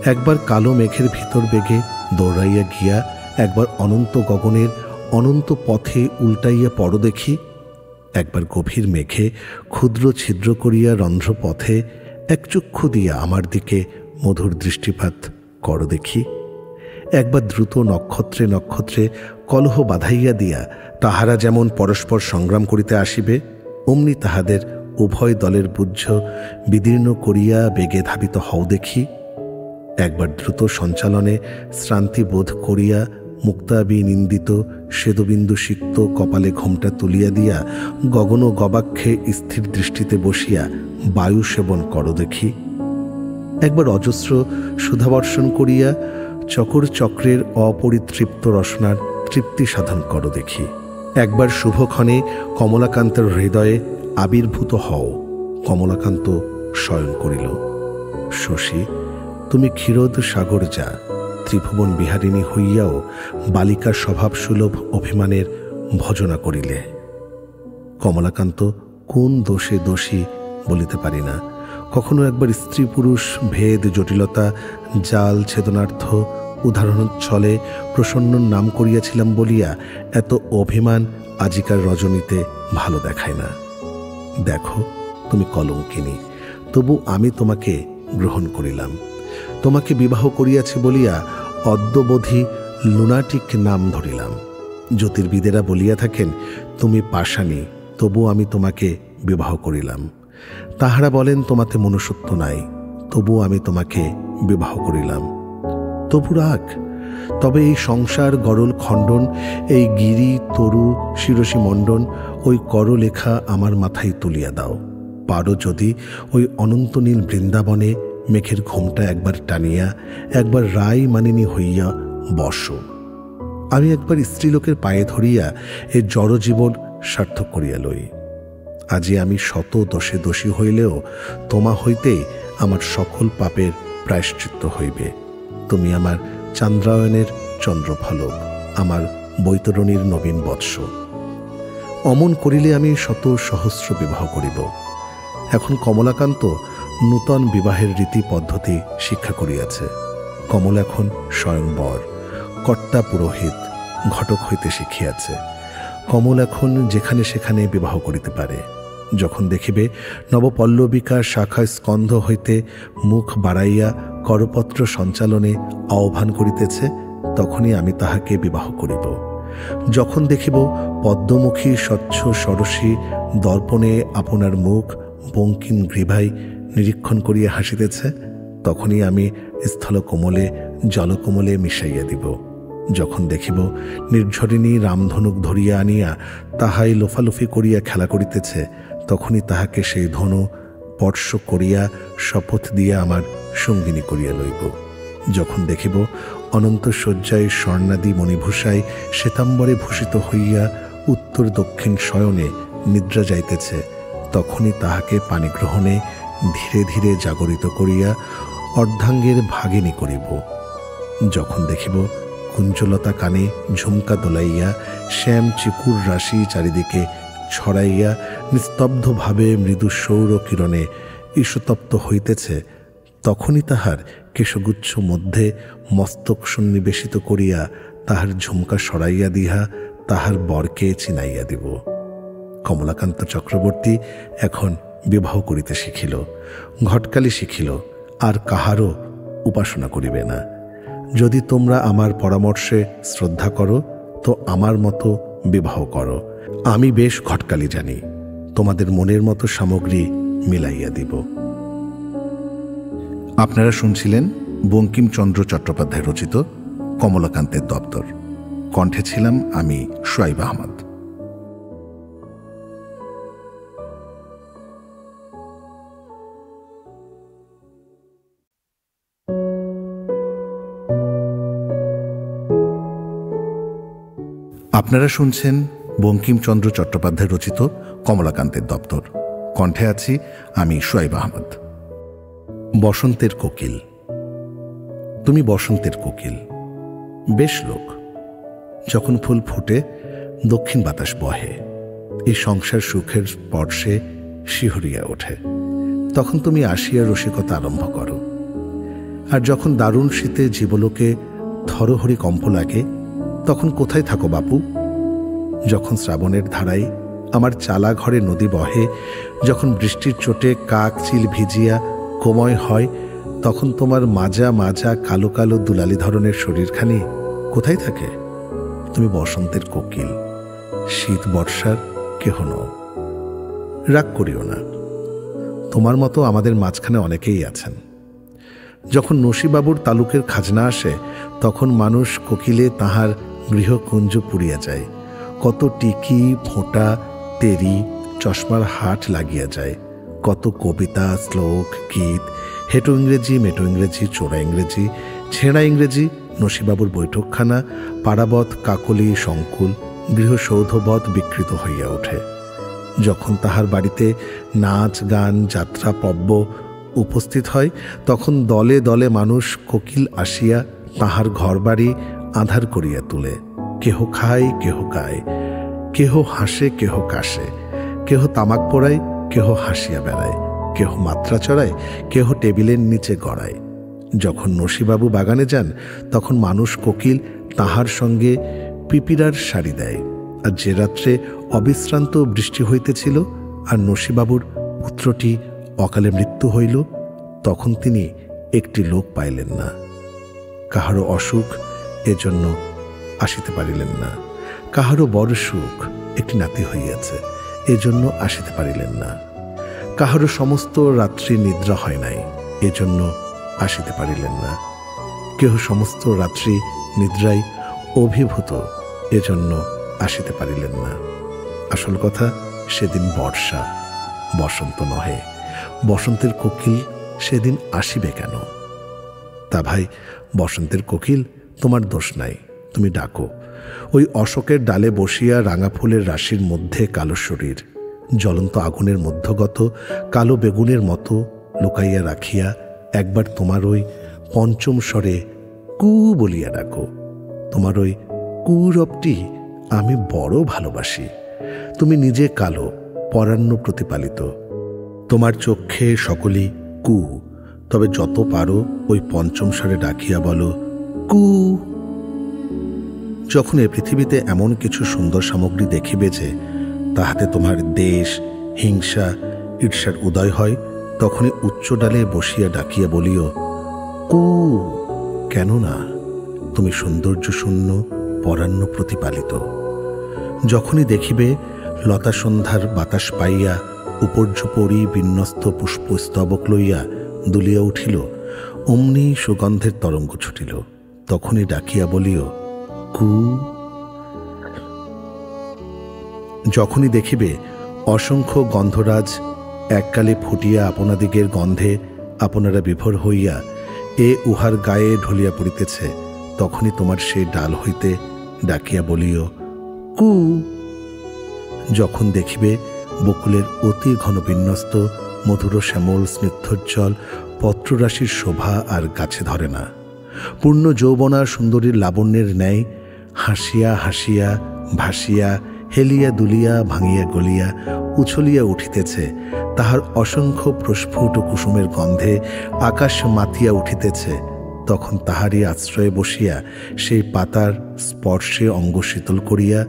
একবার কালো মেঘের ভিতর বেগে দৌড়াইয়া গিয়া একবার অনন্ত গগনের অনন্ত পথে উল্টাইয়া পড়ো দেখি। একবার গভীর মেঘে ক্ষুদ্র ছিদ্র করিয়া রন্ধ্র পথে এক চক্ষু দিয়া আমার দিকে মধুর দৃষ্টিপাত করো দেখি। একবার দ্রুত নক্ষত্রে নক্ষত্রে কলহ বাঁধাইয়া দিয়া তাহারা যেমন পরস্পর সংগ্রাম করিতে আসিবে, অমনি তাহাদের উভয় দলের বুঝ বিদীর্ণ করিয়া বেগে ধাবিত হও দেখি। একবার দ্রুত সঞ্চালনে শ্রান্তি বোধ করিয়া মুক্তাবি নিন্দিত শ্বেদবিন্দু সিক্ত কপালে ঘোমটা তুলিয়া দিয়া গগন গবাক্ষে স্থির দৃষ্টিতে বসিয়া বায়ু সেবন করো দেখি। একবার অজস্র সুধাবর্ষণ করিয়া চকর চক্রের অপরিতৃপ্ত রসনার তৃপ্তি সাধন করো দেখি। একবার শুভক্ষণে কমলাকান্তের হৃদয়ে আবির্ভূত হও। কমলাকান্ত শয়ন করিল। শশী, তুমি ক্ষীরোদ সাগর যা ত্রিভুবন বিহারিণী হইয়াও বালিকার স্বভাবসুলভ অভিমানের ভজনা করিলে। কমলাকান্ত কোন দোষে দোষী বলিতে পারি না। কখনো একবার স্ত্রী পুরুষ ভেদ জটিলতা জাল ছেদনার্থ উদাহরণচ্ছলে প্রসন্ন নাম করিয়াছিলাম বলিয়া এত অভিমান আজিকার রজনীতে ভালো দেখায় না। দেখো, তুমি কলঙ্কিনী, তবু আমি তোমাকে গ্রহণ করিলাম। তোমাকে বিবাহ করিয়াছি বলিয়া অদ্যবধি লুনাটিক নাম ধরিলাম। জ্যোতির্বিদেরা বলিয়া থাকেন তুমি পাষাণী, তবু আমি তোমাকে বিবাহ করিলাম। তাহারা বলেন তোমাতে মনুষ্যত্ব নাই, তবু আমি তোমাকে বিবাহ করিলাম। তবু রাগ, তবে এই সংসার গরল খণ্ডন, এই গিরি তরু শিরসী মণ্ডন, ওই করলেখা আমার মাথায় তুলিয়া দাও। পারো যদি ওই অনন্ত নীল বৃন্দাবনে মেঘের ঘোমটা একবার টানিয়া একবার রায় মানিনী হইয়া বস। আমি একবার স্ত্রীলোকের পায়ে ধরিয়া এ জড়জীবন সার্থক করিয়া লই। আজি আমি শত দোষে দোষী হইলেও তোমা হইতে আমার সকল পাপের প্রায়শ্চিত্ত হইবে। তুমি আমার চান্দ্রায়নের চন্দ্রফলক, আমার বৈতরণীর নবীন বৎস। অমন করিলে আমি শত সহস্র বিবাহ করিব। এখন কমলাকান্ত নূতন বিবাহের রীতি পদ্ধতি শিক্ষা করিয়াছে। কমল এখন স্বয়ংবর, কর্তা পুরোহিত, ঘটক হইতে শিখিয়াছে। কমল এখন যেখানে সেখানে বিবাহ করিতে পারে। যখন দেখিবে নবপল্লবিকার শাখা স্কন্ধ হইতে মুখ বাড়াইয়া করপত্র সঞ্চালনে আহ্বান করিতেছে, তখনই আমি তাহাকে বিবাহ করিব। যখন দেখিব পদ্মমুখী স্বচ্ছ সরসী দর্পণে আপনার মুখ বঙ্কিম গ্রীভায় নিরীক্ষণ করিয়া হাসিতেছে, তখনই আমি স্থল কোমলে জলকোমলে মিশাইয়া দিব। যখন দেখিব নির্ঝরিণী রামধনুক ধরিয়া আনিয়া তাহাই লোফালোফি করিয়া খেলা করিতেছে, তখনই তাহাকে সেই ধনু স্পর্শ করিয়া শপথ দিয়া আমার সঙ্গিনী করিয়া লইব। যখন দেখিব অনন্ত শয্যায় স্বর্ণাদি মণিভূষায় শ্বেতাম্বরে ভূষিত হইয়া উত্তর দক্ষিণ শয়নে নিদ্রা যাইতেছে, তখনই তাহাকে পানিগ্রহণে ধীরে ধীরে জাগরিত করিয়া অর্ধাঙ্গের ভাগিনী করিব। যখন দেখিব কুঞ্জলতা কানে ঝুমকা দোলাইয়া শ্যাম চিকুর রাশি চারিদিকে ছড়াইয়া নিস্তব্ধভাবে মৃদু সৌর কিরণে ঈষতপ্ত হইতেছে, তখনই তাহার কেশগুচ্ছ মধ্যে মস্তক সন্নিবেশিত করিয়া তাহার ঝুমকা সরাইয়া দিহা তাহার বরকে চিনাইয়া দিব। কমলাকান্ত চক্রবর্তী এখন বিবাহ করিতে শিখিল, ঘটকালি শিখিল, আর কাহারও উপাসনা করিবে না। যদি তোমরা আমার পরামর্শে শ্রদ্ধা করো তো আমার মতো বিবাহ করো। আমি বেশ ঘটকালি জানি, তোমাদের মনের মতো সামগ্রী মিলাইয়া দিব। আপনারা শুনছিলেন বঙ্কিমচন্দ্র চট্টোপাধ্যায় রচিত কমলাকান্তের দপ্তর। কণ্ঠে ছিলাম আমি শুয়াইব আহমদ। আপনারা শুনছেন বঙ্কিমচন্দ্র চট্টোপাধ্যায় রচিত কমলাকান্তের দপ্তর। কণ্ঠে আছি আমি শুয়াইব আহমদ। বসন্তের কোকিল। তুমি বসন্তের কোকিল, বেশ লোক। যখন ফুল ফুটে দক্ষিণ বাতাস বহে, এই সংসার সুখের স্পর্শে শিহরিয়া ওঠে, তখন তুমি আসিয়া রসিকতা আরম্ভ করো। আর যখন দারুণ শীতে জীবলোকে থরহরি কম্প লাগে, তখন কোথায় থাকো বাপু? যখন শ্রাবণের ধারায় আমার চালা ঘরে নদী বহে, যখন বৃষ্টির চোটে কাক চিল ভিজিয়া কোময় হয়, তখন তোমার মাজা মাজা কালো কালো দুলালি ধরনের শরীরখানি কোথায় থাকে? তুমি বসন্তের কোকিল, শীত বর্ষার কেহ নও। রাগ করিও না, তোমার মতো আমাদের মাঝখানে অনেকেই আছেন। যখন নসিবাবুর তালুকের খাজনা আসে, তখন মানুষ কোকিলে তাহার গৃহকুঞ্জ পুড়িয়া যায়। কত টিকি, ফোঁটা, তেরি, চশমার হাট লাগিয়া যায়। কত কবিতা, শ্লোক, গীত, হেঁটো ইংরেজি, মেটো ইংরেজি, চোরা ইংরেজি, ছেঁড়া ইংরেজি, নসিবাবুর বৈঠকখানা পাড়াবৎ, কাকলি, সংকুল, গৃহসৌধবৎ বিকৃত হইয়া ওঠে। যখন তাহার বাড়িতে নাচ, গান, যাত্রা, পব্য উপস্থিত হয়, তখন দলে দলে মানুষ কোকিল আসিয়া তাহার ঘরবাড়ি আঁধার করিয়া তুলে। কেহ খায়, কেহ গায়, কেহ হাসে, কেহ কাশে, কেহ তামাক পোড়ায়, কেহ হাসিয়া বেড়ায়, কেহ মাত্রা চড়ায়, কেহ টেবিলের নিচে গড়ায়। যখন নসিবাবু বাগানে যান, তখন মানুষ কোকিল তাহার সঙ্গে পিপিরার শাড়ি দেয়। আর যে রাত্রে অবিশ্রান্ত বৃষ্টি হইতেছিল আর নসিবাবুর পুত্রটি অকালে মৃত্যু হইল, তখন তিনি একটি লোক পাইলেন না। কাহারও অসুখ, এজন্য আসিতে পারিলেন না। কাহারও বড় সুখ, একটি নাতি হইয়াছে, এজন্য আসিতে পারিলেন না। কাহারও সমস্ত রাত্রি নিদ্রা হয় নাই, এজন্য আসিতে পারিলেন না। কেহ সমস্ত রাত্রি নিদ্রায় অভিভূত, এজন্য আসিতে পারিলেন না। আসল কথা, সেদিন বর্ষা, বসন্ত নহে। বসন্তের কোকিল সেদিন আসিবে কেন? তা ভাই, বসন্তের কোকিল, তোমার দোষ নাই, তুমি ডাকো। ওই অশোকের ডালে বসিয়া রাঙা ফুলের রাশির মধ্যে কালো শরীর, জ্বলন্ত আগুনের মধ্যগত কালো বেগুনের মতো লুকাইয়া রাখিয়া একবার তোমার ওই পঞ্চম স্বরে কু বলিয়া ডাকো। তোমার ওই কুরবটি আমি বড় ভালোবাসি। তুমি নিজে কালো, পরান্ন প্রতিপালিত, তোমার চক্ষে সকলেই কু। তবে যত পারো ওই পঞ্চম স্বরে ডাকিয়া বলো কু। যখন এ পৃথিবীতে এমন কিছু সুন্দর সামগ্রী দেখিবে যে তাহাতে তোমার দেশ, হিংসা, ঈর্ষার উদয় হয়, তখনই উচ্চ ডালে বসিয়া ডাকিয়া বলিও কু। কেননা তুমি সৌন্দর্য শূন্য, পরান্ন প্রতিপালিত। যখনই দেখিবে লতা সন্ধ্যার বাতাস পাইয়া উপর্য পরি বিন্যস্ত পুষ্পস্তবক লইয়া দুলিয়া উঠিল, অমনি সুগন্ধের তরঙ্গ ছুটিল, তখনই ডাকিয়া বলিও কু। যখনই দেখিবে অসংখ্য গন্ধরাজ এককালে ফুটিয়া আপনাদিগের গন্ধে আপনারা বিভোর হইয়া এ উহার গায়ে ঢলিয়া পড়িতেছে, তখনই তোমার সেই ডাল হইতে ডাকিয়া বলিও কু। যখন দেখিবে বকুলের অতি ঘন বিন্যস্ত মধুর শ্যামল স্নিগ্ধোজ্জ্বল পত্ররাশির শোভা আর গাছে ধরে না, পূর্ণ যৌবনা সুন্দরীর লাবণ্যের ন্যায় হাসিয়া হাসিয়া ভাসিয়া হেলিয়া দুলিয়া ভাঙিয়া গলিয়া উছলিয়া উঠিতেছে, তাহার অসংখ্য প্রস্ফুট কুসুমের গন্ধে আকাশ মাতিয়া উঠিতেছে, তখন তাহারই আশ্রয়ে বসিয়া সেই পাতার স্পর্শে অঙ্গ শীতল করিয়া,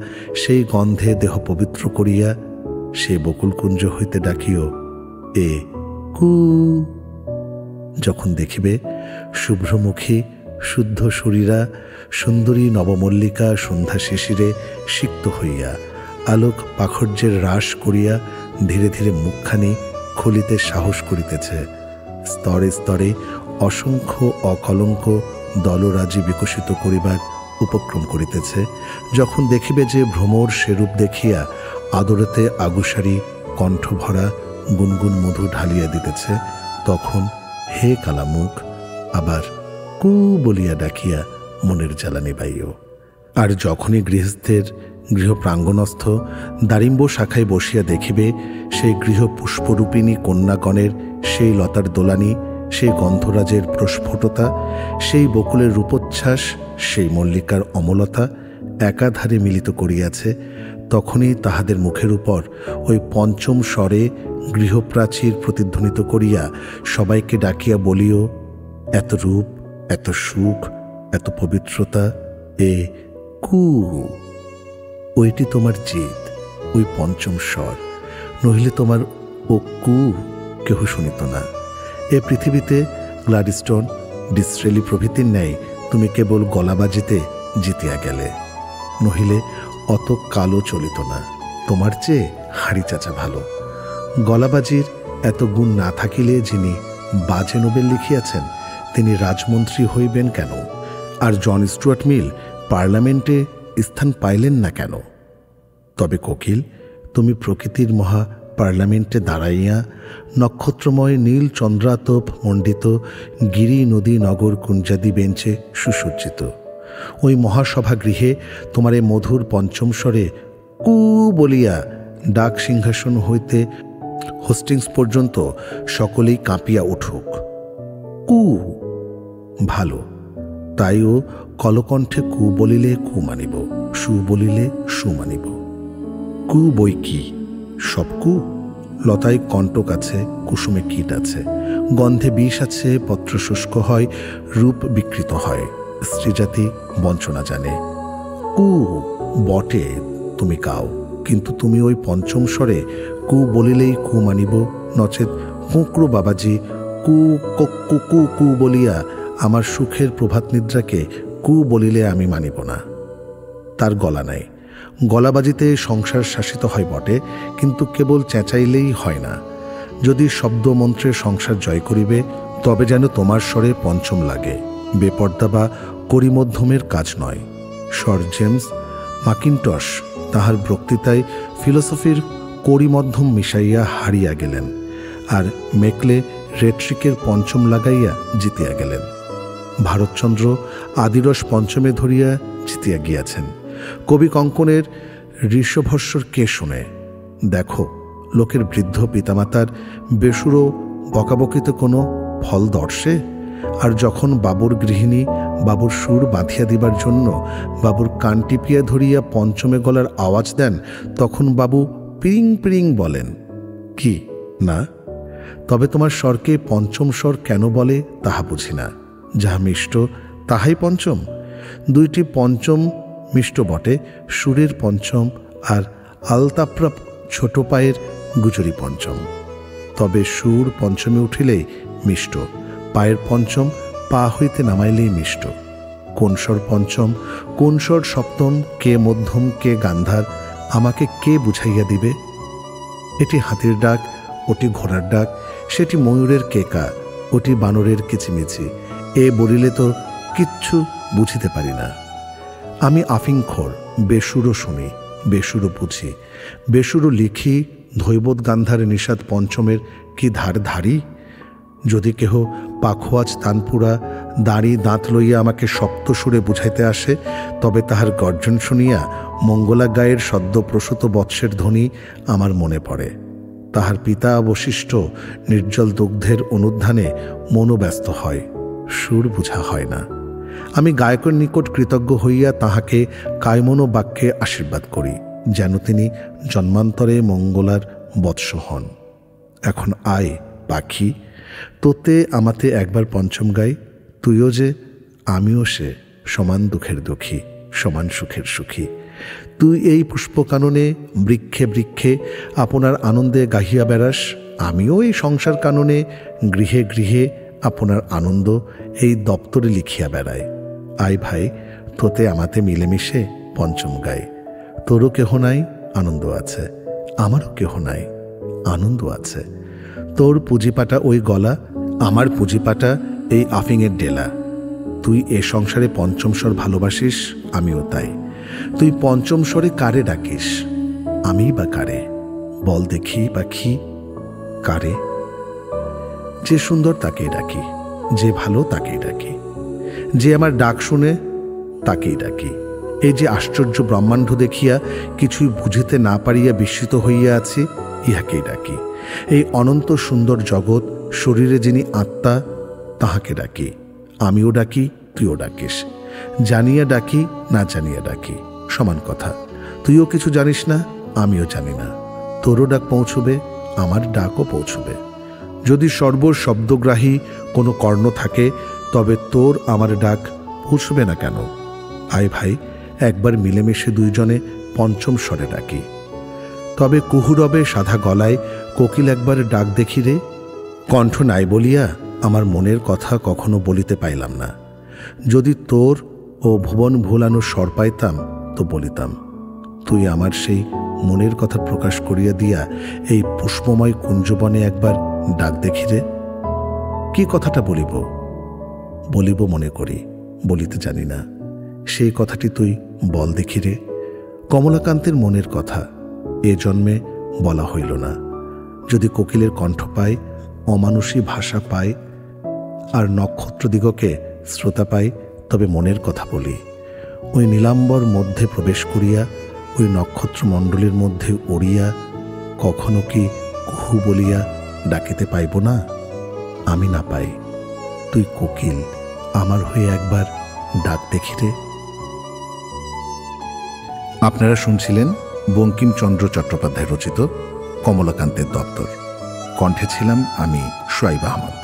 সেই গন্ধে দেহ পবিত্র করিয়া, সে বকুলকুঞ্জ হইতে ডাকিও এ কু। যখন দেখিবে শুভ্রমুখী শুদ্ধ শরীরা সুন্দরী নবমল্লিকা সন্ধ্যা শিশিরে সিক্ত হইয়া আলোক পাখর্যের হ্রাস করিয়া ধীরে ধীরে মুখখানি খুলিতে সাহস করিতেছে, স্তরে স্তরে অসংখ্য অকলঙ্ক দলরাজি বিকশিত করিবার উপক্রম করিতেছে, যখন দেখিবে যে ভ্রমর সেরূপ দেখিয়া আদরেতে আগুসারি কণ্ঠভরা গুনগুন মধু ঢালিয়া দিতেছে, তখন হে কালামুখ আবার কু বলিয়া ডাকিয়া মনের জ্বালা নিবাইও। আর যখনই গৃহস্থের গৃহ প্রাঙ্গণস্থ দারিম্ব শাখায় বসিয়া দেখিবে সেই গৃহ পুষ্পরূপিণী কন্যাগণের সেই লতার দোলানি, সেই গন্ধরাজের প্রস্ফুটতা, সেই বকুলের রূপোচ্ছ্বাস, সেই মল্লিকার অমলতা একাধারে মিলিত করিয়াছে, তখনই তাহাদের মুখের উপর ওই পঞ্চম স্বরে গৃহপ্রাচীর প্রতিধ্বনিত করিয়া সবাইকে ডাকিয়া বলিও, এত রূপ, এত সুখ, এত পবিত্রতা, এ কু। ওইটি তোমার জিদ, ওই পঞ্চম স্বর, নহিলে তোমার ও কু কেহ শুনিত না। এ পৃথিবীতে গ্লাডিস্টোন, ডিসরেলি প্রভৃতির ন্যায় তুমি কেবল গলাবাজিতে জিতিয়া গেলে, নহিলে অত কালো চলিত না। তোমার চেয়ে হাড়ি চাচা ভালো। গলাবাজির এত গুণ না থাকিলে যিনি বাজে নোবেল লিখিয়াছেন তিনি রাজমন্ত্রী হইবেন কেন? আর জন স্টুয়ার্ট মিল পার্লামেন্টে স্থান পাইলেন না কেন? তবে কোকিল, তুমি প্রকৃতির মহা পার্লামেন্টে দাঁড়াইয়া নক্ষত্রময় নীল চন্দ্রাতপ মণ্ডিত গিরি নদী নগর কুঞ্জাদি বেঞ্চে সুসজ্জিত ওই মহাসভা গৃহে তোমার এ মধুর পঞ্চম স্বরে কু বলিয়া ডাক সিংহাসন হইতে হোস্টিংস পর্যন্ত সকলেই কাঁপিয়া উঠুক। কু ভালো, তাইও কলকণ্ঠে কু বলিলে কু মানিব, সু বলিলে সু মানিব। কু বই কি? সব কু। লতায় কণ্টক আছে, কুসুমে কীট আছে, গন্ধে বিষ আছে, পত্র শুষ্ক হয়, রূপ বিকৃত হয়, স্ত্রীজাতি বঞ্চনা জানে। কু বটে, তুমি গাও, কিন্তু তুমি ওই পঞ্চম স্বরে কু বলিলেই কু মানিব, নচেত কুঁকড়ো বাবাজি কু কু কু কু বলিয়া আমার সুখের প্রভাত নিদ্রাকে কু বলিলে আমি মানিব না। তার গলা নাই। গলাবাজিতে সংসার শাসিত হয় বটে, কিন্তু কেবল চেঁচাইলেই হয় না। যদি শব্দমন্ত্রে সংসার জয় করিবে তবে যেন তোমার স্বরে পঞ্চম লাগে, বেপর্দা বা করিমধ্যমের কাজ নয়। সর জেমস মাকিন্টশ তাহার বক্তৃতায় ফিলসফির করিমধ্যম মিশাইয়া হারিয়া গেলেন, আর মেকলে রেট্রিকের পঞ্চম লাগাইয়া জিতিয়া গেলেন। ভারতচন্দ্র আদিরস পঞ্চমে ধরিয়া জিতিয়া গিয়াছেন। কবি কঙ্কনের ঋষভস্বর কে শোনে? দেখো, লোকের বৃদ্ধ পিতামাতার বেসুরো বকাবকিতে কোনো ফল দর্শে? আর যখন বাবুর গৃহিণী বাবুর সুর বাঁধিয়া দিবার জন্য বাবুর কান টিপিয়া ধরিয়া পঞ্চমে গলার আওয়াজ দেন, তখন বাবু পিরিং পিরিং বলেন কি না? তবে তোমার স্বরকে পঞ্চম স্বর কেন বলে তাহা বুঝি না। যাহা মিষ্ট তাহাই পঞ্চম। দুইটি পঞ্চম মিষ্ট বটে, সুরের পঞ্চম আর আলতাপ্রা ছোট পায়ের গুজরি পঞ্চম। তবে সুর পঞ্চমে উঠিলেই মিষ্ট, পায়ের পঞ্চম পা হইতে নামাইলেই মিষ্ট। কোন স্বর পঞ্চম, কোন স্বর সপ্তম, কে মধ্যম, কে গান্ধার, আমাকে কে বুঝাইয়া দিবে? এটি হাতির ডাক, ওটি ঘোড়ার ডাক, সেটি ময়ূরের কেকা, ওটি বানরের কিচিমিচি, এ বলিলে তো কিচ্ছু বুঝিতে পারি না। আমি আফিংখোর, বেসুরো শুনি, বেসুরো বুঝি, বেসুরো লিখি। ধৈবত গান্ধার নিষাদ পঞ্চমের কি ধার ধারি? যদি কেহ পাখোয়াজ তানপুরা দাঁড়ি দাঁত লইয়া আমাকে শক্ত সুরে বুঝাইতে আসে, তবে তাহার গর্জন শুনিয়া মঙ্গলা গায়ের সদ্য প্রসূত বৎসের ধ্বনি আমার মনে পড়ে। তাহার পিতা বশিষ্ঠ নির্জল দুগ্ধের অনুধ্যানে মনোব্যস্ত হয়, সুর বুঝা হয় না। আমি গায়কের নিকট কৃতজ্ঞ হইয়া তাহাকে কায়মনো বাক্যে আশীর্বাদ করি, যেন তিনি জন্মান্তরে মঙ্গলার বৎস হন। এখন আয় পাখি, তোতে আমাতে একবার পঞ্চম গাই। তুইও যে, আমিও সে, সমান দুঃখের দুঃখী, সমান সুখের সুখী। তুই এই পুষ্পকাননে বৃক্ষে বৃক্ষে আপনার আনন্দে গাহিয়া বেড়াস, আমিও এই সংসার কাননে গৃহে গৃহে আপনার আনন্দ এই দপ্তরে লিখিয়া বেড়াই। আয় ভাই, তোতে আমাতে মিলেমিশে পঞ্চম গাই। তোরও কেহ নাই, আনন্দ আছে, আমারও কেহ নাই, আনন্দ আছে। তোর পুঁজিপাটা ওই গলা, আমার পুঁজিপাটা এই আফিংয়ের ডেলা। তুই এ সংসারে পঞ্চম স্বর ভালোবাসিস, আমিও তাই। তুই পঞ্চম স্বরে কারে ডাকিস, আমিই বা কারে? বল দেখি পাখি, কারে? যে সুন্দর তাকেই ডাকি, যে ভালো তাকেই ডাকি, যে আমার ডাক শুনে তাকেই ডাকি। এই যে আশ্চর্য ব্রহ্মাণ্ড দেখিয়া কিছুই বুঝিতে না পারিয়া বিস্মিত হইয়া আছি, ইহাকেই ডাকি। এই অনন্ত সুন্দর জগৎ, শরীরে যিনি আত্মা, তাহাকে ডাকি। আমিও ডাকি, তুইও ডাকিস। জানিয়া ডাকি, না জানিয়া ডাকি, সমান কথা। তুইও কিছু জানিস না, আমিও জানি না। তোরও ডাক পৌঁছবে, আমার ডাকও পৌঁছবে। যদি সর্বশব্দগ্রাহী কোনো কর্ণ থাকে, তবে তোর আমার ডাক পৌঁছবে না কেন? আয় ভাই, একবার মিলেমিশে দুইজনে পঞ্চম স্বরে ডাকি। তবে কুহুরবে সাধা গলায় কোকিল একবার ডাক দেখি রে। কণ্ঠ নাই বলিয়া আমার মনের কথা কখনো বলিতে পাইলাম না। যদি তোর ও ভুবন ভুলানো স্বর পাইতাম তো বলিতাম। তুই আমার সেই মনের কথা প্রকাশ করিয়া দিয়া এই পুষ্পময় কুঞ্জবনে একবার ডাক দেখি রে। কি কথাটা বলিব বলিব মনে করি, বলিতে জানি না। সেই কথাটি তুই বল দেখি রে। কমলাকান্তের মনের কথা এ জন্মে বলা হইল না। যদি কোকিলের কণ্ঠ পাই, অমানুষী ভাষা পাই, আর নক্ষত্রদিগকে শ্রোতা পাই, তবে মনের কথা বলি। ওই নীলাম্বর মধ্যে প্রবেশ করিয়া, ওই নক্ষত্রমণ্ডলীর মধ্যে উড়িয়া কখনো কি কুহু বলিয়া ডাকিতে পাইব না? আমি না পাই, তুই কোকিল আমার হয়ে একবার ডাক দেখি রে। আপনারা শুনছিলেন বঙ্কিমচন্দ্র চট্টোপাধ্যায় রচিত কমলাকান্তের দপ্তর। কণ্ঠে ছিলাম আমি, সোয়াইব আহমদ।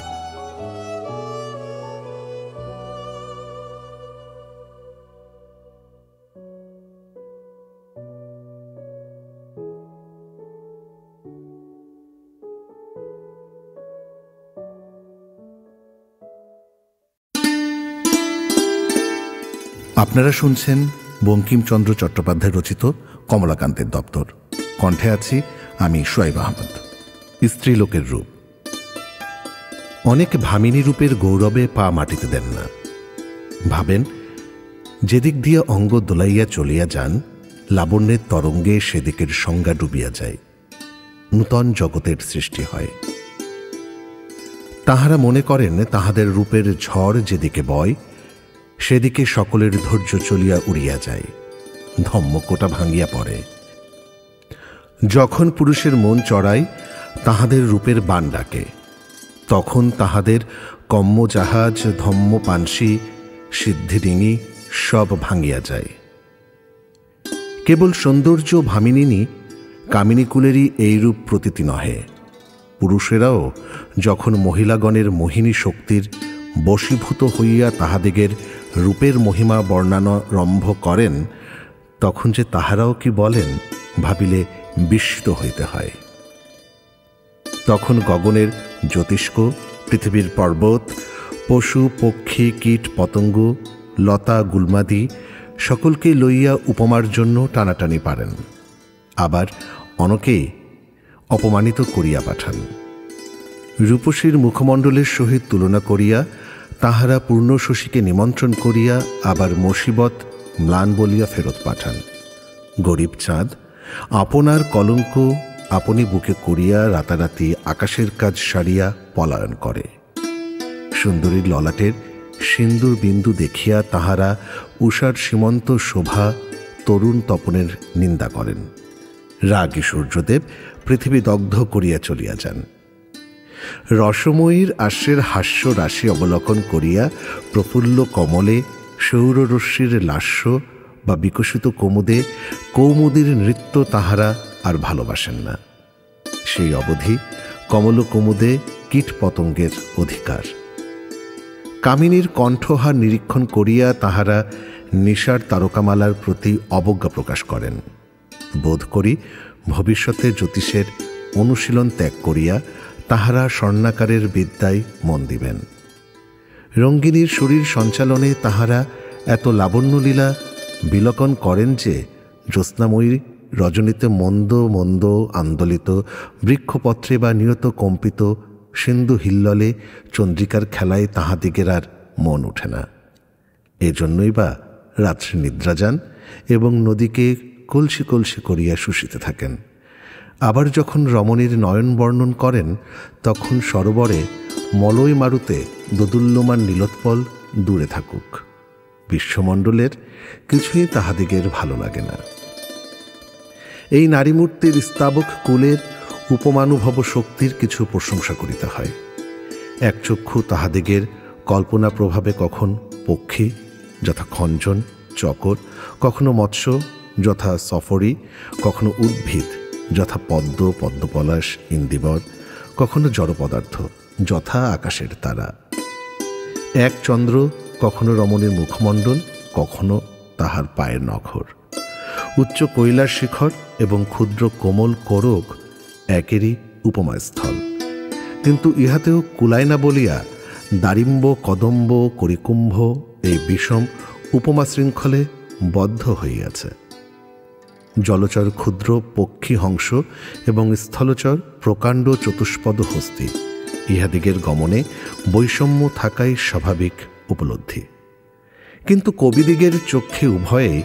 আপনারা শুনছেন বঙ্কিমচন্দ্র চট্টোপাধ্যায় রচিত কমলাকান্তের দপ্তর। কণ্ঠে আছি আমি, সোয়াইব আহমদ। স্ত্রীলোকের রূপ। অনেক ভামিনী রূপের গৌরবে পা মাটিতে দেন না। ভাবেন, যেদিক দিয়ে অঙ্গ দোলাইয়া চলিয়া যান, লাবণ্যের তরঙ্গে সেদিকের সংজ্ঞা ডুবিয়া যায়, নূতন জগতের সৃষ্টি হয়। তাহারা মনে করেন তাহাদের রূপের ঝড় যেদিকে বয়, সেদিকে সকলের ধৈর্য চলিয়া উড়িয়া যায়, ধম্মকোটা ভাঙিয়া পড়ে। যখন পুরুষের মন চড়ায়, তাহাদের রূপের বান ডাকে, তখন তাহাদের কম্মজাহাজ, ধম্ম পানসি, সিদ্ধিডিঙি সব ভাঙিয়া যায়। কেবল সৌন্দর্য ভামিনী কামিনীকুলেরই এইরূপ প্রতীতি নহে। পুরুষেরাও যখন মহিলাগণের মোহিনী শক্তির বশীভূত হইয়া তাহাদিগের রূপের মহিমা বর্ণনারম্ভ করেন, তখন যে তাহারাও কি বলেন, ভাবিলে বিস্মিত হইতে হয়। তখন গগনের জ্যোতিষ্ক, পৃথিবীর পর্বত, পশু পক্ষী কীট পতঙ্গ, লতা গুল্মাদি সকলকে লইয়া উপমার জন্য টানাটানি পারেন। আবার অনেকেই অপমানিত করিয়া পাঠান। রূপসীর মুখমণ্ডলের সহিত তুলনা করিয়া তাহারা পূর্ণ শশীকে নিমন্ত্রণ করিয়া আবার মুসিবত ম্লান বলিয়া ফেরত পাঠান। গরিব চাঁদ আপনার কলঙ্ক আপনি বুকে করিয়া রাতারাতি আকাশের কাজ সারিয়া পলায়ন করে। সুন্দরীর ললাটের সিন্দুর বিন্দু দেখিয়া তাহারা উষার সীমন্ত শোভা তরুণ তপনের নিন্দা করেন। রাগী সূর্যদেব পৃথিবী দগ্ধ করিয়া চলিয়া যান। রসময়ীর আশ্বের হাস্য রাশি অবলোকন করিয়া প্রফুল্ল কমলে সৌররশ্মির লাস্য বা বিকশিত কুমুদে কৌমুদীর নৃত্য তাহারা আর ভালোবাসেন না। সেই অবধি কমল কুমুদে কীট পতঙ্গের অধিকার। কামিনীর কণ্ঠহার নিরীক্ষণ করিয়া তাহারা নিশার তারকামালার প্রতি অবজ্ঞা প্রকাশ করেন। বোধ করি ভবিষ্যতে জ্যোতিষের অনুশীলন ত্যাগ করিয়া তাহারা স্বর্ণাকারের বিদ্যায় মন দিবেন। রঙ্গিনীর শরীর সঞ্চালনে তাহারা এত লাবণ্যলীলা বিলোকন করেন যে জ্যোৎস্নাময়ী রজনীতে মন্দ মন্দ আন্দোলিত বৃক্ষপত্রে বা নিয়ত কম্পিত সিন্ধু হিল্ললে চন্দ্রিকার খেলায় তাহাদিগের আর মন ওঠে না। এজন্যই বা রাত্রে নিদ্রা যান এবং নদীকে কলসি কলসি করিয়া শুষিতে থাকেন। আবার যখন রমণীর নয়ন বর্ণন করেন তখন সরোবরে মলয় মারুতে দোদুল্যমান নীলোৎপল দূরে থাকুক, বিশ্বমণ্ডলের কিছুই তাহাদিগের ভালো লাগে না। এই নারীমূর্তির স্তাবক কুলের উপমানুভব শক্তির কিছু প্রশংসা করিতে হয়। এক চক্ষু তাহাদিগের কল্পনা প্রভাবে কখন পক্ষী যথা খঞ্জন চকর, কখনো মৎস্য যথা সফরি, কখনো উদ্ভিদ যথা পদ্ম পদ্মপলাশ ইন্দিবর, কখনো জড় পদার্থ যথা আকাশের তারা। এক চন্দ্র কখনো রমণীর মুখমণ্ডল, কখনো তাহার পায়ের নখর। উচ্চ কৈলাস শিখর এবং ক্ষুদ্র কোমল কোরক একেরই উপমাস্থল। কিন্তু ইহাতেও কুলায় না বলিয়া দারিম্ব কদম্ব করিকুম্ভ এই বিষম উপমা শৃঙ্খলে বদ্ধ হইয়াছে। জলচর ক্ষুদ্র পক্ষী হংস এবং স্থলচর প্রকাণ্ড চতুষ্পদ হস্তি, ইহাদিগের গমনে বৈষম্য থাকাই স্বাভাবিক উপলব্ধি। কিন্তু কবিদিগের চক্ষে উভয়েই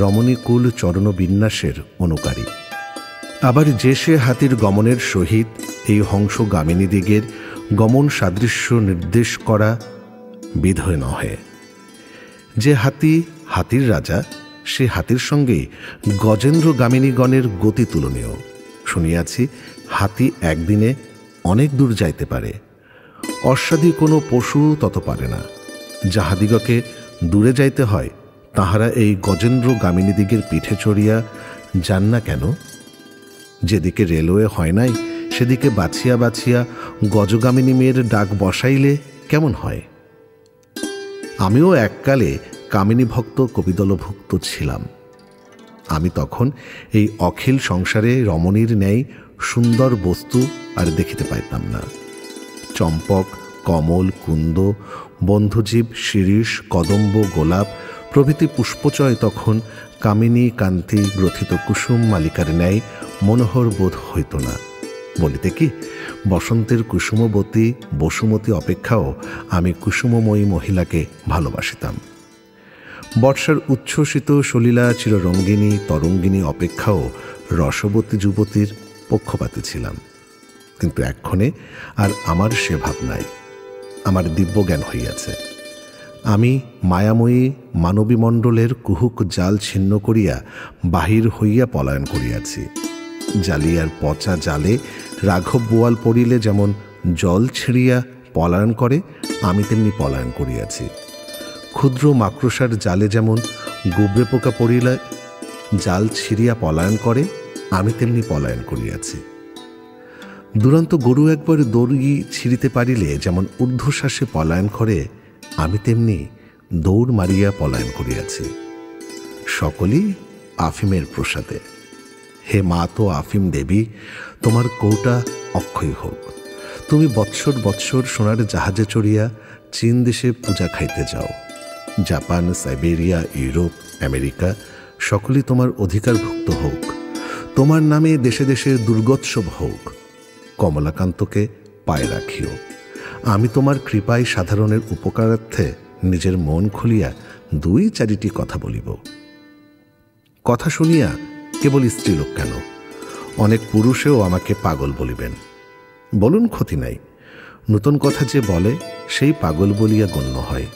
রমণীকুল চরণবিন্যাসের অনুকারী। আবার যে সে হাতির গমনের সহিত এই হংসগামিনীদিগের গমন সাদৃশ্য নির্দেশ করা বিধয় নহে। যে হাতি হাতির রাজা, সে হাতির সঙ্গে গজেন্দ্রগামিনীগণের গতি তুলনীয়। শুনিয়াছি হাতি একদিনে অনেক দূর যাইতে পারে, অশ্বাদি কোনো পশু তত পারে না। যাহাদিগকে দূরে যাইতে হয় তাহারা এই গজেন্দ্রগামিনীদিগের পিঠে চড়িয়া যান না কেন? যেদিকে রেলওয়ে হয় নাই সেদিকে বাছিয়া বাছিয়া গজগামিনী মেয়ের ডাক বসাইলে কেমন হয়? আমিও এককালে কামিনী ভক্ত কবিদলভুক্ত ছিলাম। আমি তখন এই অখিল সংসারে রমণীর ন্যায় সুন্দর বস্তু আর দেখিতে পাইতাম না। চম্পক কমল কুন্দ বন্ধুজীব শিরীষ কদম্ব গোলাপ প্রভৃতি পুষ্পচয় তখন কামিনী কান্তি গ্রথিত কুসুম মালিকার ন্যায় মনোহর বোধ হইত না। বলিতে কি, বসন্তের কুসুমবতী বসুমতী অপেক্ষাও আমি কুসুমময়ী মহিলাকে ভালোবাসিতাম। বর্ষার উচ্ছ্বসিত সলিলা চিররঙ্গিনী তরঙ্গিনী অপেক্ষাও রসবতী যুবতীর পক্ষপাতী ছিলাম। কিন্তু এক্ষণে আর আমার সে ভাব নাই। আমার দিব্যজ্ঞান হইয়াছে। আমি মায়াময়ী মানবীমণ্ডলের কুহুক জাল ছিন্ন করিয়া বাহির হইয়া পলায়ন করিয়াছি। জালিয়ার পচা জালে রাঘব বোয়াল পড়িলে যেমন জল ছিঁড়িয়া পলায়ন করে, আমি তেমনি পলায়ন করিয়াছি। ক্ষুদ্র মাকড়সার জালে যেমন গুবরে পোকা পড়িলে জাল ছিঁড়িয়া পলায়ন করে, আমি তেমনি পলায়ন করিয়াছি। দুরন্ত গরু একবার দড়ি ছিঁড়িতে পারিলে যেমন ঊর্ধ্বশ্বাসে পলায়ন করে, আমি তেমনি দৌড় মারিয়া পলায়ন করিয়াছি। সকলেই আফিমের প্রসাদে। হে মা তো আফিম দেবী, তোমার কৌটা অক্ষয় হোক। তুমি বৎসর বৎসর সোনার জাহাজে চড়িয়া চীন দেশে পূজা খাইতে যাও। জাপান সাইবেরিয়া ইউরোপ আমেরিকা সকলেই তোমার অধিকারভুক্ত হোক। তোমার নামে দেশে দেশে দুর্গোৎসব হোক। কমলাকান্তকে পায়ে রাখিও। আমি তোমার কৃপায় সাধারণের উপকারার্থে নিজের মন খুলিয়া 2-4টি কথা বলিব। কথা শুনিয়া কেবল স্ত্রীলোক কেন, অনেক পুরুষেও আমাকে পাগল বলিবেন। বলুন, ক্ষতি নাই। নূতন কথা যে বলে সেই পাগল বলিয়া গণ্য হয়।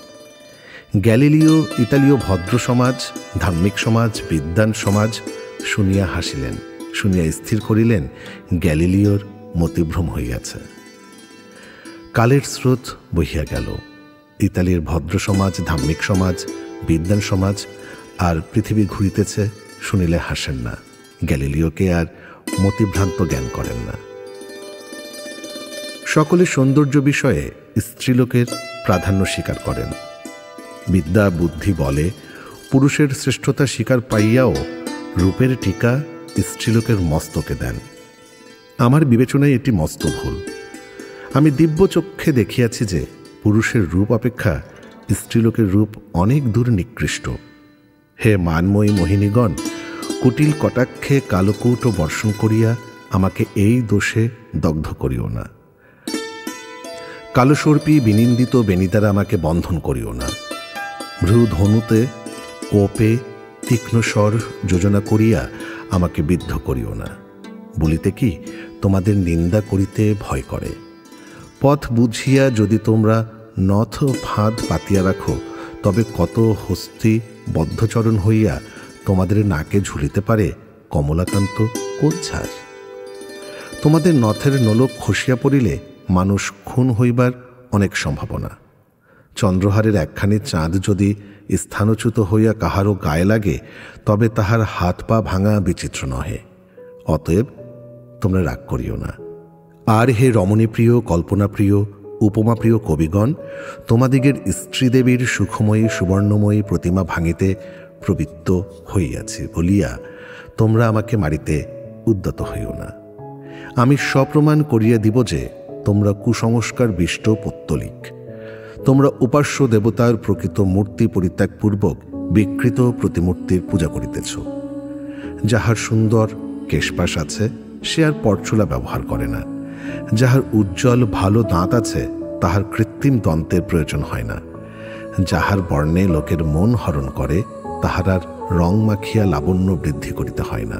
গ্যালিলিও ইতালীয় ভদ্র সমাজ, ধার্মিক সমাজ, বিদ্বান সমাজ শুনিয়া হাসিলেন, শুনিয়া স্থির করিলেন গ্যালিলিওর মতিভ্রম হইয়াছে। কালের স্রোত বহিয়া গেল। ইতালির ভদ্র সমাজ, ধার্মিক সমাজ, বিদ্বান সমাজ আর পৃথিবী ঘুরিতেছে শুনিলে হাসেন না, গ্যালিলিওকে আর মতিভ্রান্ত জ্ঞান করেন না। সকলে সৌন্দর্য বিষয়ে স্ত্রীলোকের প্রাধান্য স্বীকার করেন। বিদ্যা বুদ্ধি বলে পুরুষের শ্রেষ্ঠতা স্বীকার পাইয়াও রূপের টিকা স্ত্রীলোকের মস্তকে দেন। আমার বিবেচনায় এটি মস্ত ভুল। আমি দিব্য চক্ষে দেখিয়াছি যে পুরুষের রূপ অপেক্ষা স্ত্রীলোকের রূপ অনেক দূর নিকৃষ্ট। হে মানময়ী মোহিনীগণ, কুটিল কটাক্ষে কালকূট বর্ষণ করিয়া আমাকে এই দোষে দগ্ধ করিও না। কালসর্পী বিনিন্দিত বেনিদ্বারা আমাকে বন্ধন করিও না। ভ্রু ধনুতে কোপে তীক্ষ্ণ স্বর যোজনা করিয়া আমাকে বিদ্ধ করিও না। বলিতে কি তোমাদের নিন্দা করিতে ভয় করে। পথ বুঝিয়া যদি তোমরা নথ ফাঁদ পাতিয়া রাখো, তবে কত হস্তি বদ্ধচরণ হইয়া তোমাদের নাকে ঝুলিতে পারে কমলাকান্ত কোচ্ছার। তোমাদের নথের নোলক খসিয়া পড়িলে মানুষ খুন হইবার অনেক সম্ভাবনা। চন্দ্রহারের একখানি চাঁদ যদি স্থানচ্যুত হইয়া কাহারও গায়ে লাগে, তবে তাহার হাত পা ভাঙা বিচিত্র নহে। অতএব তোমরা রাগ করিও না। আর হে রমণীপ্রিয়, কল্পনাপ্রিয়, উপমাপ্রিয় কবিগণ, তোমাদিগের স্ত্রীদেবীর সুখময়ী সুবর্ণময়ী প্রতিমা ভাঙিতে প্রবৃত্ত হইয়াছি বলিয়া তোমরা আমাকে মারিতে উদ্যত হইও না। আমি সপ্রমাণ করিয়া দিব যে তোমরা কুসংস্কার বিষ্ট পত্তলিক। তোমরা উপাস্য দেবতার প্রকৃত মূর্তি পরিত্যাগপূর্বক বিকৃত প্রতিমূর্তির পূজা করিতেছ। যাহার সুন্দর কেশপাশ আছে সে আর পরচুলা ব্যবহার করে না। যাহার উজ্জ্বল ভালো দাঁত আছে তাহার কৃত্রিম দন্তের প্রয়োজন হয় না। যাহার বর্ণে লোকের মন হরণ করে তাহার আর রং মাখিয়া লাবণ্য বৃদ্ধি করিতে হয় না।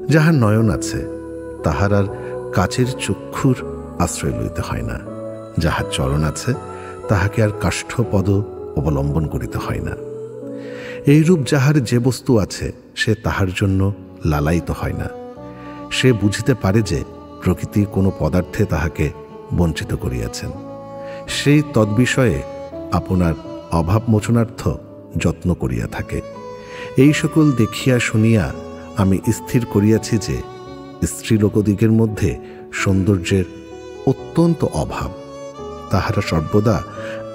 যাহার নয়ন আছে তাহার আর কাচের চক্ষুর আশ্রয় লইতে হয় না। যাহার চরণ আছে তাহাকে আর কাষ্ঠপদ অবলম্বন করিতে হয় না। এইরূপ যাহার যে বস্তু আছে সে তাহার জন্য লালায়িত হয় না। সে বুঝিতে পারে যে প্রকৃতি কোনো পদার্থে তাহাকে বঞ্চিত করিয়াছেন। সেই তদ্বিষয়ে আপনার অভাব মোচনার্থ যত্ন করিয়া থাকে। এই সকল দেখিয়া শুনিয়া আমি স্থির করিয়াছি যে স্ত্রীলোকদিগের মধ্যে সৌন্দর্যের অত্যন্ত অভাব। তাহারা সর্বদা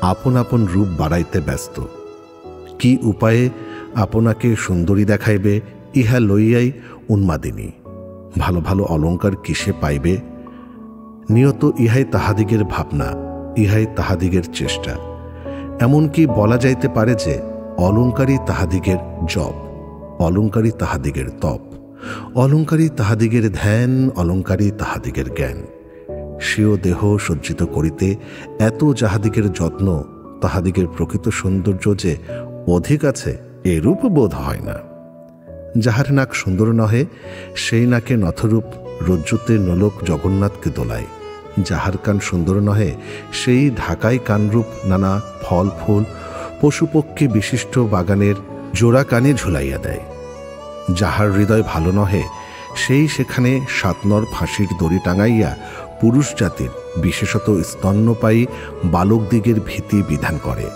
আপন আপন রূপ বাড়াইতে ব্যস্ত। কি উপায়ে আপনাকে সুন্দরী দেখাইবে ইহা লইয়াই উন্মাদিনী। ভালো ভালো অলঙ্কার কিসে পাইবে, নিয়ত ইহাই তাহাদিগের ভাবনা, ইহাই তাহাদিগের চেষ্টা। এমনকি বলা যাইতে পারে যে অলঙ্কারই তাহাদিগের জপ, অলঙ্কারই তাহাদিগের তপ, অলঙ্কারই তাহাদিগের ধ্যান, অলঙ্কারই তাহাদিগের জ্ঞান। স্বীয় দেহ সজ্জিত করিতে এত যাহাদিগের যত্ন, তাহাদিগের প্রকৃত সৌন্দর্য যে অধিক আছে এরূপ বোধ হয় না। যাহার নাক সুন্দর নহে সেই নাকে নথরূপ রজ্জুতে নোলক জগন্নাথকে দোলায়। যাহার কান সুন্দর নহে সেই ঢাকায় কানরূপ নানা ফল ফুল পশুপক্ষী বিশিষ্ট বাগানের জোড়া কানে ঝুলাইয়া দেয়। যাহার হৃদয় ভালো নহে সেই সেখানে সাতনর ফাঁসির দড়ি টাঙাইয়া পুরুষ জাতির বিশেষত স্তন্যপায়ী বালকদিগের ভীতি বিধান করে।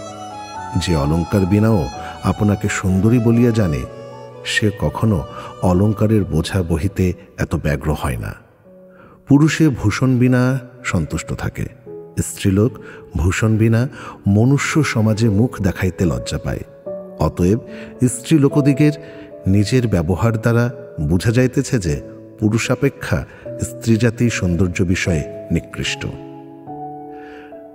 যে অলঙ্কার বিনাও আপনাকে সুন্দরী বলিয়া জানে সে কখনো অলঙ্কারের বোঝা বহিতে এত ব্যগ্র হয় না। পুরুষে ভূষণ বিনা সন্তুষ্ট থাকে, স্ত্রীলোক ভূষণ বিনা মনুষ্য সমাজে মুখ দেখাইতে লজ্জা পায়। অতএব স্ত্রীলোকদিগের নিজের ব্যবহার দ্বারা বুঝা যাইতেছে যে পুরুষাপেক্ষা স্ত্রীজাতি সৌন্দর্য বিষয়ে নিকৃষ্ট।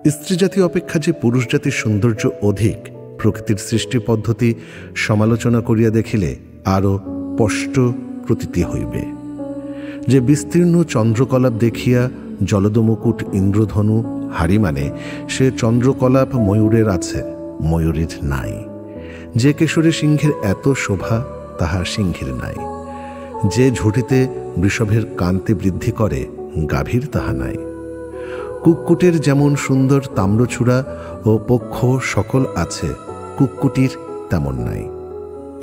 স্ত্রীজাতি অপেক্ষা যে পুরুষ জাতির সৌন্দর্য অধিক, প্রকৃতির সৃষ্টি পদ্ধতি সমালোচনা করিয়া দেখিলে আরও স্পষ্ট প্রতীতি হইবে। যে বিস্তীর্ণ চন্দ্রকলাপ দেখিয়া জলদমুকুট ইন্দ্রধনু হারি মানে সে চন্দ্রকলাপ ময়ূরের আছে, ময়ূরের নাই। যে কেশরে সিংহের এত শোভা তাহা সিংহের নাই। যে ঝুঁটিতে বৃষভের কান্তি বৃদ্ধি করে গাভীর তাহা নাই। কুক্কুটের যেমন সুন্দর তাম্রছুড়া ও পক্ষ সকল আছে, কুক্কুটির তেমন নাই।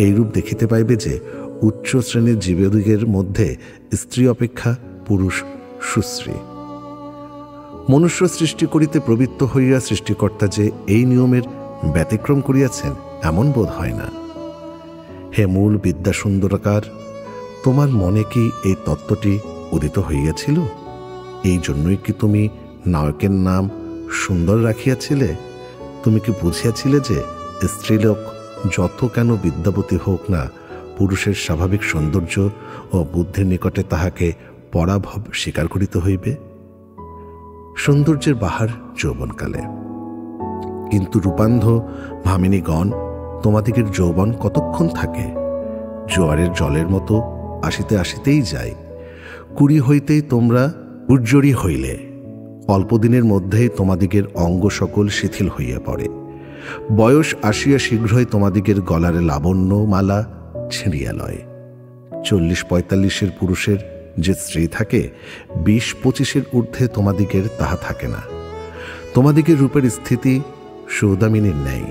এইরূপ দেখিতে পাইবে যে উচ্চ শ্রেণীর জীবদিগের মধ্যে স্ত্রী অপেক্ষা পুরুষ সুশ্রী। মনুষ্য সৃষ্টি করিতে প্রবৃত্ত হইয়া সৃষ্টিকর্তা যে এই নিয়মের ব্যতিক্রম করিয়াছেন এমন বোধ হয় না। হে মূল বিদ্যা সুন্দরাকার, তোমার মনে কি এই তত্ত্বটি উদিত হইয়াছিল? এই জন্যই কি তুমি নায়কের নাম সুন্দর রাখিয়াছিলে? তুমি কি বুঝিয়াছিলে যে স্ত্রীলোক যত কেন বিদ্যাবতী হোক না, পুরুষের স্বাভাবিক সৌন্দর্য ও বুদ্ধির নিকটে তাহাকে পরাভব স্বীকার করিতে হইবে। সৌন্দর্যের বাহার যৌবনকালে, কিন্তু রূপান্ধ ভামিনীগণ, তোমাদিগের যৌবন কতক্ষণ থাকে? জোয়ারের জলের মতো আসিতে আসিতেই যায়। 20 হইতেই তোমরা উজ্জরি হইলে, অল্পদিনের মধ্যেই তোমাদিগের অঙ্গ সকল শিথিল হইয়া পড়ে। বয়স আসিয়া শীঘ্রই তোমাদিগের গলারে লাবণ্য মালা ছিঁড়িয়া লয়। 40-45 পুরুষের যে স্ত্রী থাকে, 20-25 ঊর্ধ্বে তোমাদিগের তাহা থাকে না। তোমাদিগের রূপের স্থিতি সৌদামিনীর ন্যায়,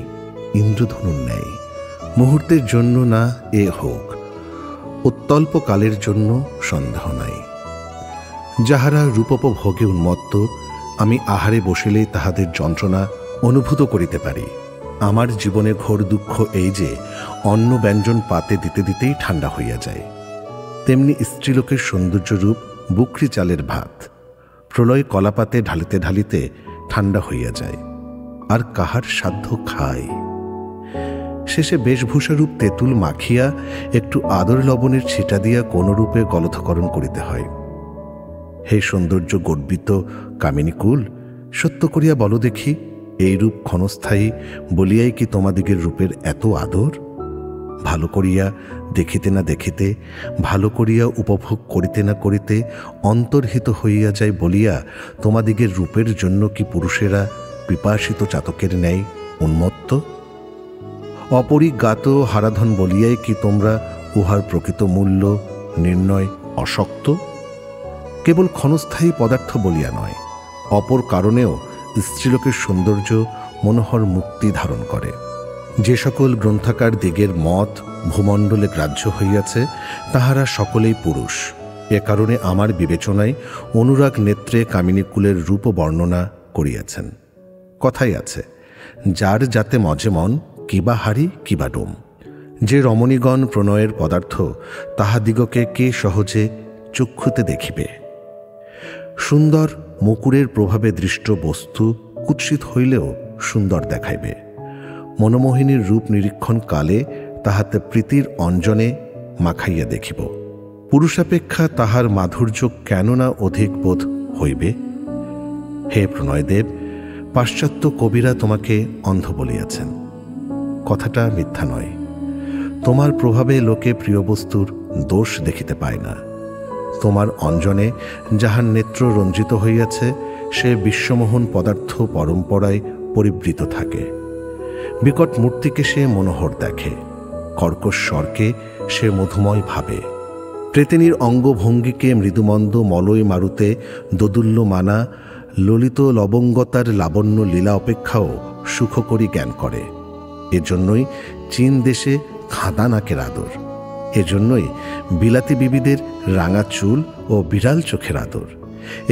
ইন্দ্রধনুর ন্যায়। মুহূর্তের জন্য না এ হোক, অত্যল্প কালের জন্য সন্দেহ নাই। যাহারা রূপোপভোগে উন্মত্ত, আমি আহারে বসিলেই তাহাদের যন্ত্রণা অনুভূত করিতে পারি। আমার জীবনে ঘোর দুঃখ এই যে, অন্ন ব্যঞ্জন পাতে দিতে দিতেই ঠান্ডা হইয়া যায়। তেমনি স্ত্রীলোকের সৌন্দর্য রূপ বুকরি চালের ভাত, প্রলয় কলাপাতে ঢালিতে ঢালিতে ঠান্ডা হইয়া যায়। আর কাহার সাধ্য খায়? শেষে বেশভূষারূপ তেঁতুল মাখিয়া একটু আদর লবণের ছিটা দিয়া কোন রূপে গলথকরণ করিতে হয়। হে সৌন্দর্য গর্বিত কামিনীকুল, সত্য করিয়া বলো দেখি, এই রূপ ক্ষণস্থায়ী বলিয়াই কি তোমাদিগের রূপের এত আদর? ভালো করিয়া দেখিতে না দেখিতে, ভালো করিয়া উপভোগ করিতে না করিতে অন্তর্হিত হইয়া যায় বলিয়া তোমাদিগের রূপের জন্য কি পুরুষেরা পিপাসিত চাতকের ন্যায় উন্মত্ত? অপরিজ্ঞাত হারাধন বলিয়াই কি তোমরা উহার প্রকৃত মূল্য নির্ণয় অশক্ত? কেবল ক্ষণস্থায়ী পদার্থ বলিয়া নয়, অপর কারণেও স্ত্রীলোকের সৌন্দর্য মনোহর মুক্তি ধারণ করে। যে সকল গ্রন্থাকার দিগের মত ভূমণ্ডলে গ্রাহ্য হইয়াছে, তাহারা সকলেই পুরুষ। এ কারণে আমার বিবেচনায় অনুরাগ নেত্রে কামিনীকুলের রূপ বর্ণনা করিয়াছেন। কথাই আছে, যার যাতে মজে মন, কিবা হাড়ি কিবা ডোম। যে রমণীগণ প্রণয়ের পদার্থ, তাহাদিগকে কে সহজে চক্ষুতে দেখিবে? সুন্দর মুকুরের প্রভাবে দৃষ্ট বস্তু কুৎসিত হইলেও সুন্দর দেখাইবে। মনোমোহিনীর রূপ নিরীক্ষণ কালে তাহাতে প্রীতির অঞ্জনে মাখাইয়া দেখিব। পুরুষাপেক্ষা তাহার মাধুর্য কেন না অধিক বোধ হইবে? হে প্রণয়দেব, পাশ্চাত্য কবিরা তোমাকে অন্ধ বলিয়াছেন। কথাটা মিথ্যা নয়। তোমার প্রভাবে লোকে প্রিয় বস্তুর দোষ দেখিতে পায় না। তোমার অঞ্জনে যাহার নেত্র রঞ্জিত হইয়াছে, সে বিশ্বমোহন পদার্থ পরম্পরায় পরিবৃত থাকে। বিকট মূর্তিকে সে মনোহর দেখে, কর্কশ স্বরকে সে মধুময় ভাবে। প্রেতিনীর অঙ্গভঙ্গিকে মৃদুমন্দ মলয় মারুতে দোদুল্য মানা ললিত লবঙ্গতার লাবণ্য লীলা অপেক্ষাও সুখকরী জ্ঞান করে। এজন্যই চীন দেশে খাঁদা নাকের আদর, এজন্যই বিলাতি বিবিদের রাঙা চুল ও বিড়াল চোখের আদর,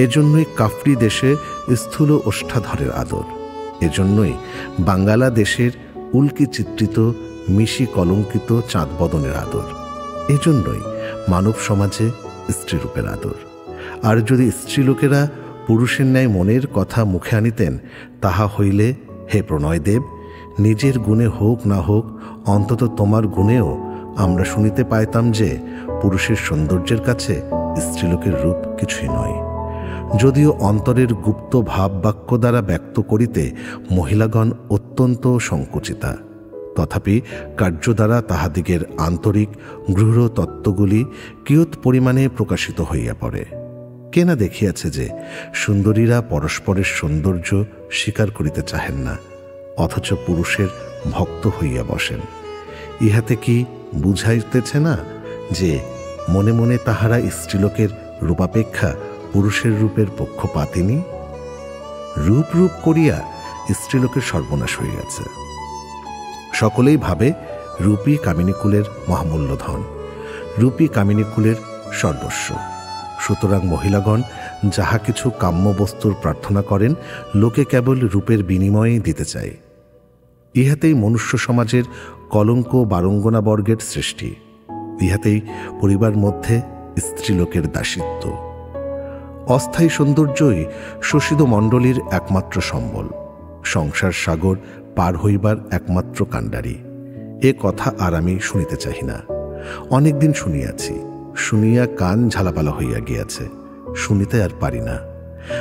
এজন্যই কাফরি দেশে স্থূল ওষ্ঠাধরের আদর, এজন্যই বাঙ্গালা দেশের উল্কি চিত্রিত মিশি কলঙ্কিত চাঁদবদনের আদর, এজন্যই মানব সমাজে স্ত্রীরূপের আদর। আর যদি স্ত্রীলোকেরা পুরুষের ন্যায় মনের কথা মুখে আনিতেন, তাহা হইলে হে প্রণয়দেব, নিজের গুণে হোক না হোক, অন্তত তোমার গুণেও আমরা শুনিতে পাইতাম যে পুরুষের সৌন্দর্যের কাছে স্ত্রীলোকের রূপ কিছুই নয়। যদিও অন্তরের গুপ্ত ভাব বাক্য দ্বারা ব্যক্ত করিতে মহিলাগণ অত্যন্ত সংকুচিতা, তথাপি কার্য দ্বারা তাহাদিগের আন্তরিক গৃঢ় তত্ত্বগুলি কিয়ৎ পরিমাণে প্রকাশিত হইয়া পড়ে। কে না দেখিয়াছে যে সুন্দরীরা পরস্পরের সৌন্দর্য স্বীকার করিতে চাহেন না, অথচ পুরুষের ভক্ত হইয়া বসেন। ইহাতে কি বুঝাইতেছে না যে মনে মনে তাহারা স্ত্রীলোকের রূপাপেক্ষা পুরুষের রূপের পক্ষপাতিনী? রূপ রূপ করিয়া স্ত্রীলোকের সর্বনাশ হইয়াছে। সকলেই ভাবে রূপী কামিনীকুলের মহামূল্য ধন, রূপী কামিনীকুলের সর্বস্ব। সুতরাং মহিলাগণ যাহা কিছু কাম্য বস্তুর প্রার্থনা করেন, লোকে কেবল রূপের বিনিময়ে দিতে চায়। ইহাতেই মনুষ্য সমাজের কলঙ্ক বারঙ্গনা বর্গের সৃষ্টি, ইহাতেই পরিবার মধ্যে স্ত্রীলোকের দাসিত্ব। অস্থায়ী সৌন্দর্যই শোষিত মণ্ডলীর একমাত্র সম্বল, সংসার সাগর পার হইবার একমাত্র কাণ্ডারি। এ কথা আর আমি শুনিতে চাহি না। অনেকদিন শুনিয়াছি, শুনিয়া কান ঝালাপালা হইয়া গিয়াছে, শুনিতে আর পারি না।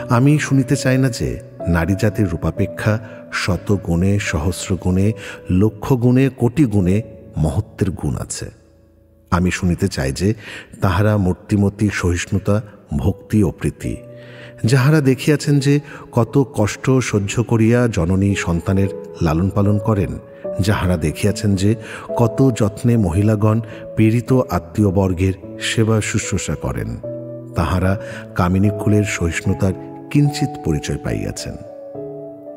আমি শুনিতে চাই না যে নারী জাতির রূপাপেক্ষা শত গুণে, সহস্র গুণে, লক্ষ গুণে, কোটি গুণে মহত্বের গুণ আছে। আমি শুনিতে চাই যে তাহারা মূর্তিমতী সহিষ্ণুতা, ভক্তি ও প্রীতি, যাহারা দেখিয়াছেন যে কত কষ্ট সহ্য করিয়া জননী সন্তানের লালন পালন করেন, যাহারা দেখিয়াছেন যে কত যত্নে মহিলাগণ পীড়িত আত্মীয়বর্গের সেবা শুশ্রূষা করেন, তাহারা কামিনী কুলের সহিষ্ণুতার কিঞ্চিত পরিচয় পাইয়াছেন।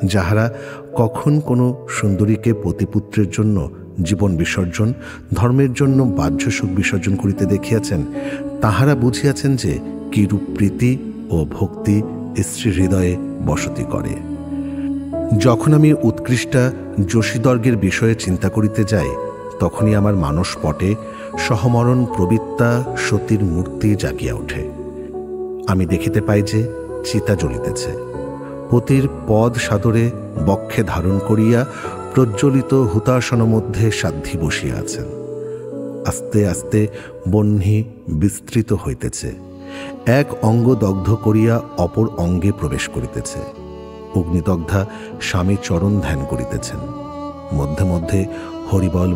যাহারা কখন কোনো সুন্দরীকে পতিপুত্রের জন্য জীবন বিসর্জন, ধর্মের জন্য বাহ্য সুখ বিসর্জন করিতে দেখিয়াছেন, তাহারা বুঝিয়াছেন যে কিরূপ প্রীতি ও ভক্তি স্ত্রী হৃদয়ে বসতি করে। যখন আমি উৎকৃষ্টা যোশীদর্গের বিষয়ে চিন্তা করিতে যাই, তখনই আমার মানস পটে সহমরণ প্রবৃত্তা সতীর মূর্তি জাগিয়া ওঠে। আমি দেখিতে পাই যে চিতা জ্বলিতেছে। পতির পদ সাদরে বক্ষে ধারণ করিয়া প্রজ্বলিত হুতাসন মধ্যে সাধ্বী বসিয়া আছেন। আস্তে আস্তে বহ্নি বিস্তৃত হইতেছে, এক অঙ্গ দগ্ধ করিয়া অপর অঙ্গে প্রবেশ করিতেছে। অগ্নিদগ্ধা স্বামী চরণ ধ্যান করিতেছেন, মধ্যে মধ্যে হরিবল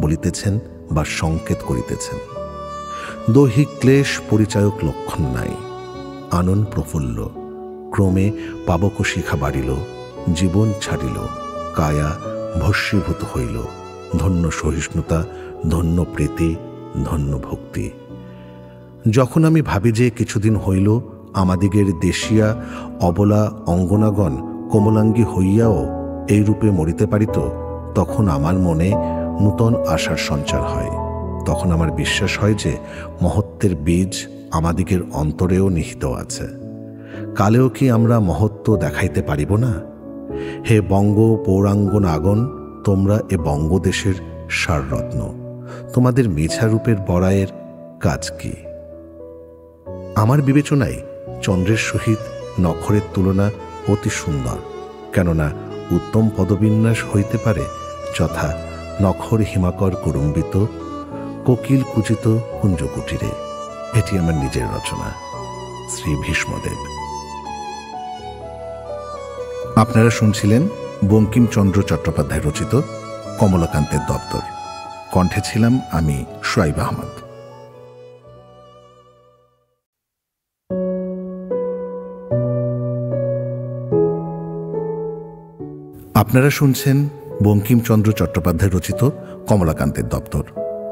বলিতেছেন বা সংকেত করিতেছেন। দৈহিক ক্লেশ পরিচায়ক লক্ষণ নাই। আনন প্রফুল্ল, ক্রমে পাবক শিখা বাড়িল, জীবন ছাড়িল, কায়া ভস্মীভূত হইল। ধন্য সহিষ্ণুতা, ধন্য প্রীতি, ধন্য ভক্তি। যখন আমি ভাবি যে কিছুদিন হইল আমাদিগের দেশিয়া অবলা অঙ্গনাগণ কোমলাঙ্গী হইয়াও এই রূপে মরিতে পারিত, তখন আমার মনে নূতন আশার সঞ্চার হয়। তখন আমার বিশ্বাস হয় যে মহত্বের বীজ আমাদিগের অন্তরেও নিহিত আছে। কালেও কি আমরা মহত্ব দেখাইতে পারিব না? হে বঙ্গ পৌরাঙ্গনাগণ, তোমরা এ বঙ্গদেশের সাররত্ন, তোমাদের মিছা রূপের বড়াইয়ের কাজ কি? আমার বিবেচনায় চন্দ্রের সহিত নক্ষরের তুলনা অতি সুন্দর, কেননা উত্তম পদবিন্যাস হইতে পারে যথা নক্ষর হিমাকর কুড়ুম্বিত, কোকিল কুচিত কুঞ্জকুটিরে। এটি আমার নিজের রচনা। শ্রী ভীষ্মদেব। আপনারা শুনছিলেন বঙ্কিমচন্দ্র চট্টোপাধ্যায় রচিত কমলাকান্তের দপ্তর। কণ্ঠে ছিলাম আমি সোয়াইব আহমদ। আপনারা শুনছেন বঙ্কিমচন্দ্র চট্টোপাধ্যায় রচিত কমলাকান্তের দপ্তর।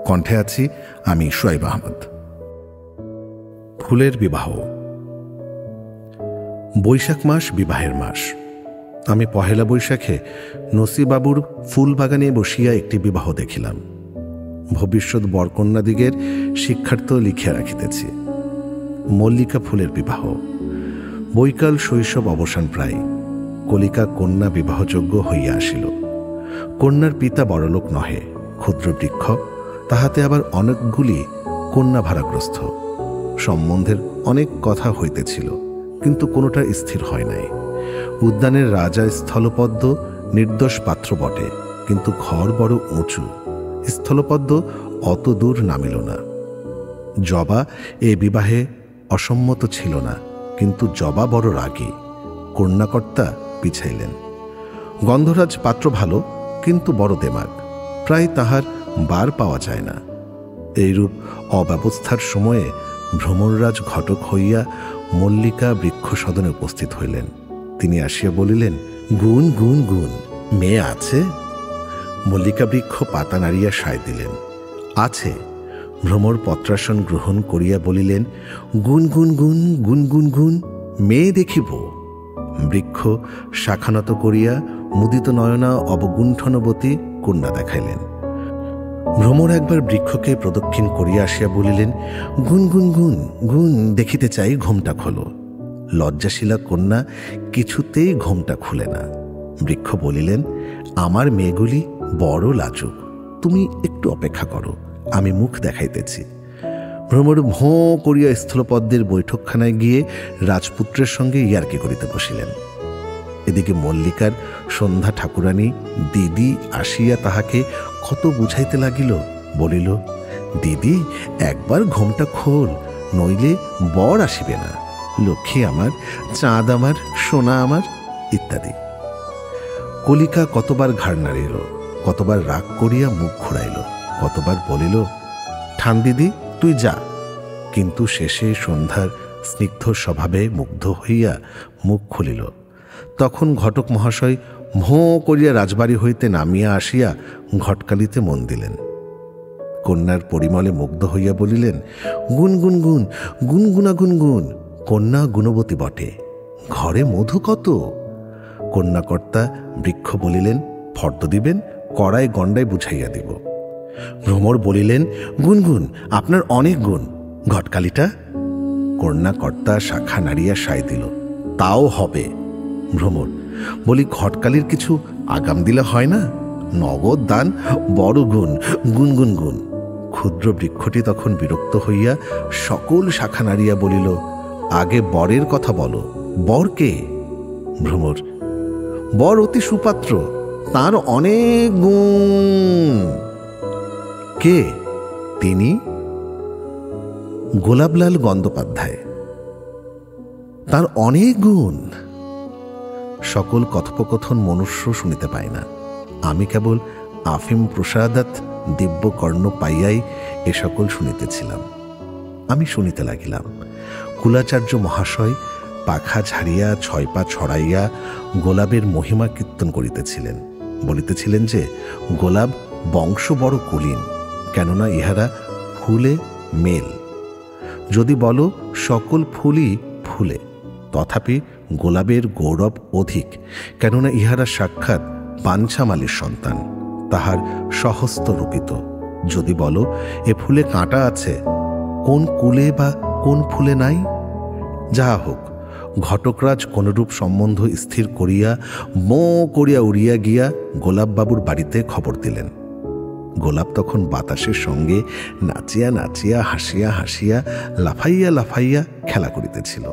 কণ্ঠে আছি আমি সোয়াইব আহমদ। ফুলের বিবাহ। বৈশাখ মাস বিবাহের মাস। আমি পহেলা বৈশাখে নসিবাবুর ফুল বাগানে বসিয়া একটি বিবাহ দেখিলাম। ভবিষ্যৎ বরকন্যাদিগের শিক্ষার্থ লিখিয়া রাখিতেছি। মল্লিকা ফুলের বিবাহ। বৈকাল শৈশব অবসান প্রায়। কলিকা কন্যা বিবাহযোগ্য হইয়া আসিল। কন্যার পিতা বড়লোক নহে, ক্ষুদ্র বৃক্ষ, তাহাতে আবার অনেকগুলি কন্যা ভারাগ্রস্ত। সম্বন্ধের অনেক কথা হইতেছিল, কিন্তু কোনোটা স্থির হয় নাই। উদ্যানের রাজা স্থলপদ্ম নির্দোষ পাত্র বটে, কিন্তু ঘর বড় উঁচু। স্থলপদ্ম অত দূর নামিল না। জবা এ বিবাহে অসম্মত ছিল না, কিন্তু জবা বড় রাগী। কন্যাকর্তা পিছাইলেন। গন্ধরাজ পাত্র ভালো, কিন্তু বড় দেমাগ, প্রায় তাহার বার পাওয়া যায় না। এইরূপ অব্যবস্থার সময়ে ভ্রমররাজ ঘটক হইয়া মল্লিকা বৃক্ষ সদনে উপস্থিত হইলেন। তিনি আসিয়া বলিলেন, গুণ গুণ গুণ, মেয়ে আছে? মল্লিকা বৃক্ষ পাতা নাড়িয়া সায় দিলেন, আছে। ভ্রমর পত্রাসন গ্রহণ করিয়া বলিলেন, গুণ গুণ গুণ গুণ গুণ গুণ, মেয়ে দেখিব। বৃক্ষ শাখানত করিয়া মুদিত নয়না অবগুণ্ঠনবতী কন্যা দেখাইলেন। ভ্রমর একবার বৃক্ষকে প্রদক্ষিণ করিয়া আসিয়া বলিলেন, গুণ গুণ গুণ গুণ, দেখিতে চাই, ঘোমটা খোলো। লজ্জাশীলা কন্যা কিছুতেই ঘোমটা খুলে না। বৃক্ষ বলিলেন, আমার মেয়েগুলি বড় লাজুক, তুমি একটু অপেক্ষা করো, আমি মুখ দেখাইতেছি। ভ্রমর ভোঁ করিয়া স্থলপদ্মের বৈঠকখানায় গিয়ে রাজপুত্রের সঙ্গে ইয়ার্কি করিতে বসিলেন। এদিকে মল্লিকার সন্ধ্যা ঠাকুরানী দিদি আসিয়া তাহাকে কত বুঝাইতে লাগিল। বলিল, দিদি একবার ঘোমটা খোল, নইলে বর আসিবে না, লক্ষ্মী আমার, চাঁদ আমার, সোনা আমার ইত্যাদি। কলিকা কতবার ঘাড় নাড়িল, কতবার রাগ করিয়া মুখ ঘুরাইল, কতবার বলিল, ঠান দিদি তুই যা। কিন্তু শেষে সন্ধ্যার স্নিগ্ধ স্বভাবে মুগ্ধ হইয়া মুখ খুলিল। তখন ঘটক মহাশয় ভোঁ করিয়া রাজবাড়ি হইতে নামিয়া আসিয়া ঘটকালিতে মন দিলেন। কন্যার পরিমলে মুগ্ধ হইয়া বলিলেন, গুন গুন গুন, গুনগুনা গুনগুন, কন্যা গুণবতী বটে, ঘরে মধু কত। কন্যাকর্তা বৃক্ষ বলিলেন, ফর্দ দিবেন, কড়ায় গণ্ডায় বুঝাইয়া দিব। ভ্রমর বলিলেন, গুনগুন, আপনার অনেক গুণ, ঘটকালিটা। কন্যাকর্তা শাখা নাড়িয়া সায় দিল, তাও হবে। ভ্রমর, বলি ঘটকালির কিছু আগাম দিলে হয় না? নগদ দান, বড় গুণ, গুনগুন গুণ। ক্ষুদ্র বৃক্ষটি তখন বিরক্ত হইয়া সকল শাখা নাড়িয়া বলিল, আগে বরের কথা বলো, বর কে? ভ্রমর, বর অতি সুপাত্র, তার অনেক গুণ। কে তিনি? গোলাপলাল গঙ্গোপাধ্যায়, তার অনেক গুণ। সকল কথোপকথন মনুষ্য শুনিতে পায় না, আমি কেবল আফিম প্রসাদাত দিব্য কর্ণ পাইয়াই এ সকল শুনিতেছিলাম। আমি শুনিতে লাগিলাম। কুলাচার্য মহাশয় পাখা ঝাড়িয়া 6 পা ছড়াইয়া গোলাপের মহিমা কীর্তন করিতেছিলেন। বলিতেছিলেন যে গোলাপ বংশ বড় কুলীন, কেননা ইহারা ফুলে মেল। যদি বলো সকল ফুলই ফুলে, তথাপি গোলাপের গৌরব অধিক, কেননা ইহারা সাক্ষাৎ বাঞ্ছামালির সন্তান, তাহার সহস্ত রূপিত। যদি বলো এ ফুলে কাঁটা আছে, কোন কুলে বা কোন ফুলে নাই? যাহা হোক, ঘটকরাজ কোনরূপ সম্বন্ধ স্থির করিয়া মোঁ করিয়া উড়িয়া গিয়া গোলাপবাবুর বাড়িতে খবর দিলেন। গোলাপ তখন বাতাসের সঙ্গে নাচিয়া নাচিয়া, হাসিয়া হাসিয়া, লাফাইয়া লাফাইয়া খেলা করিতেছিল।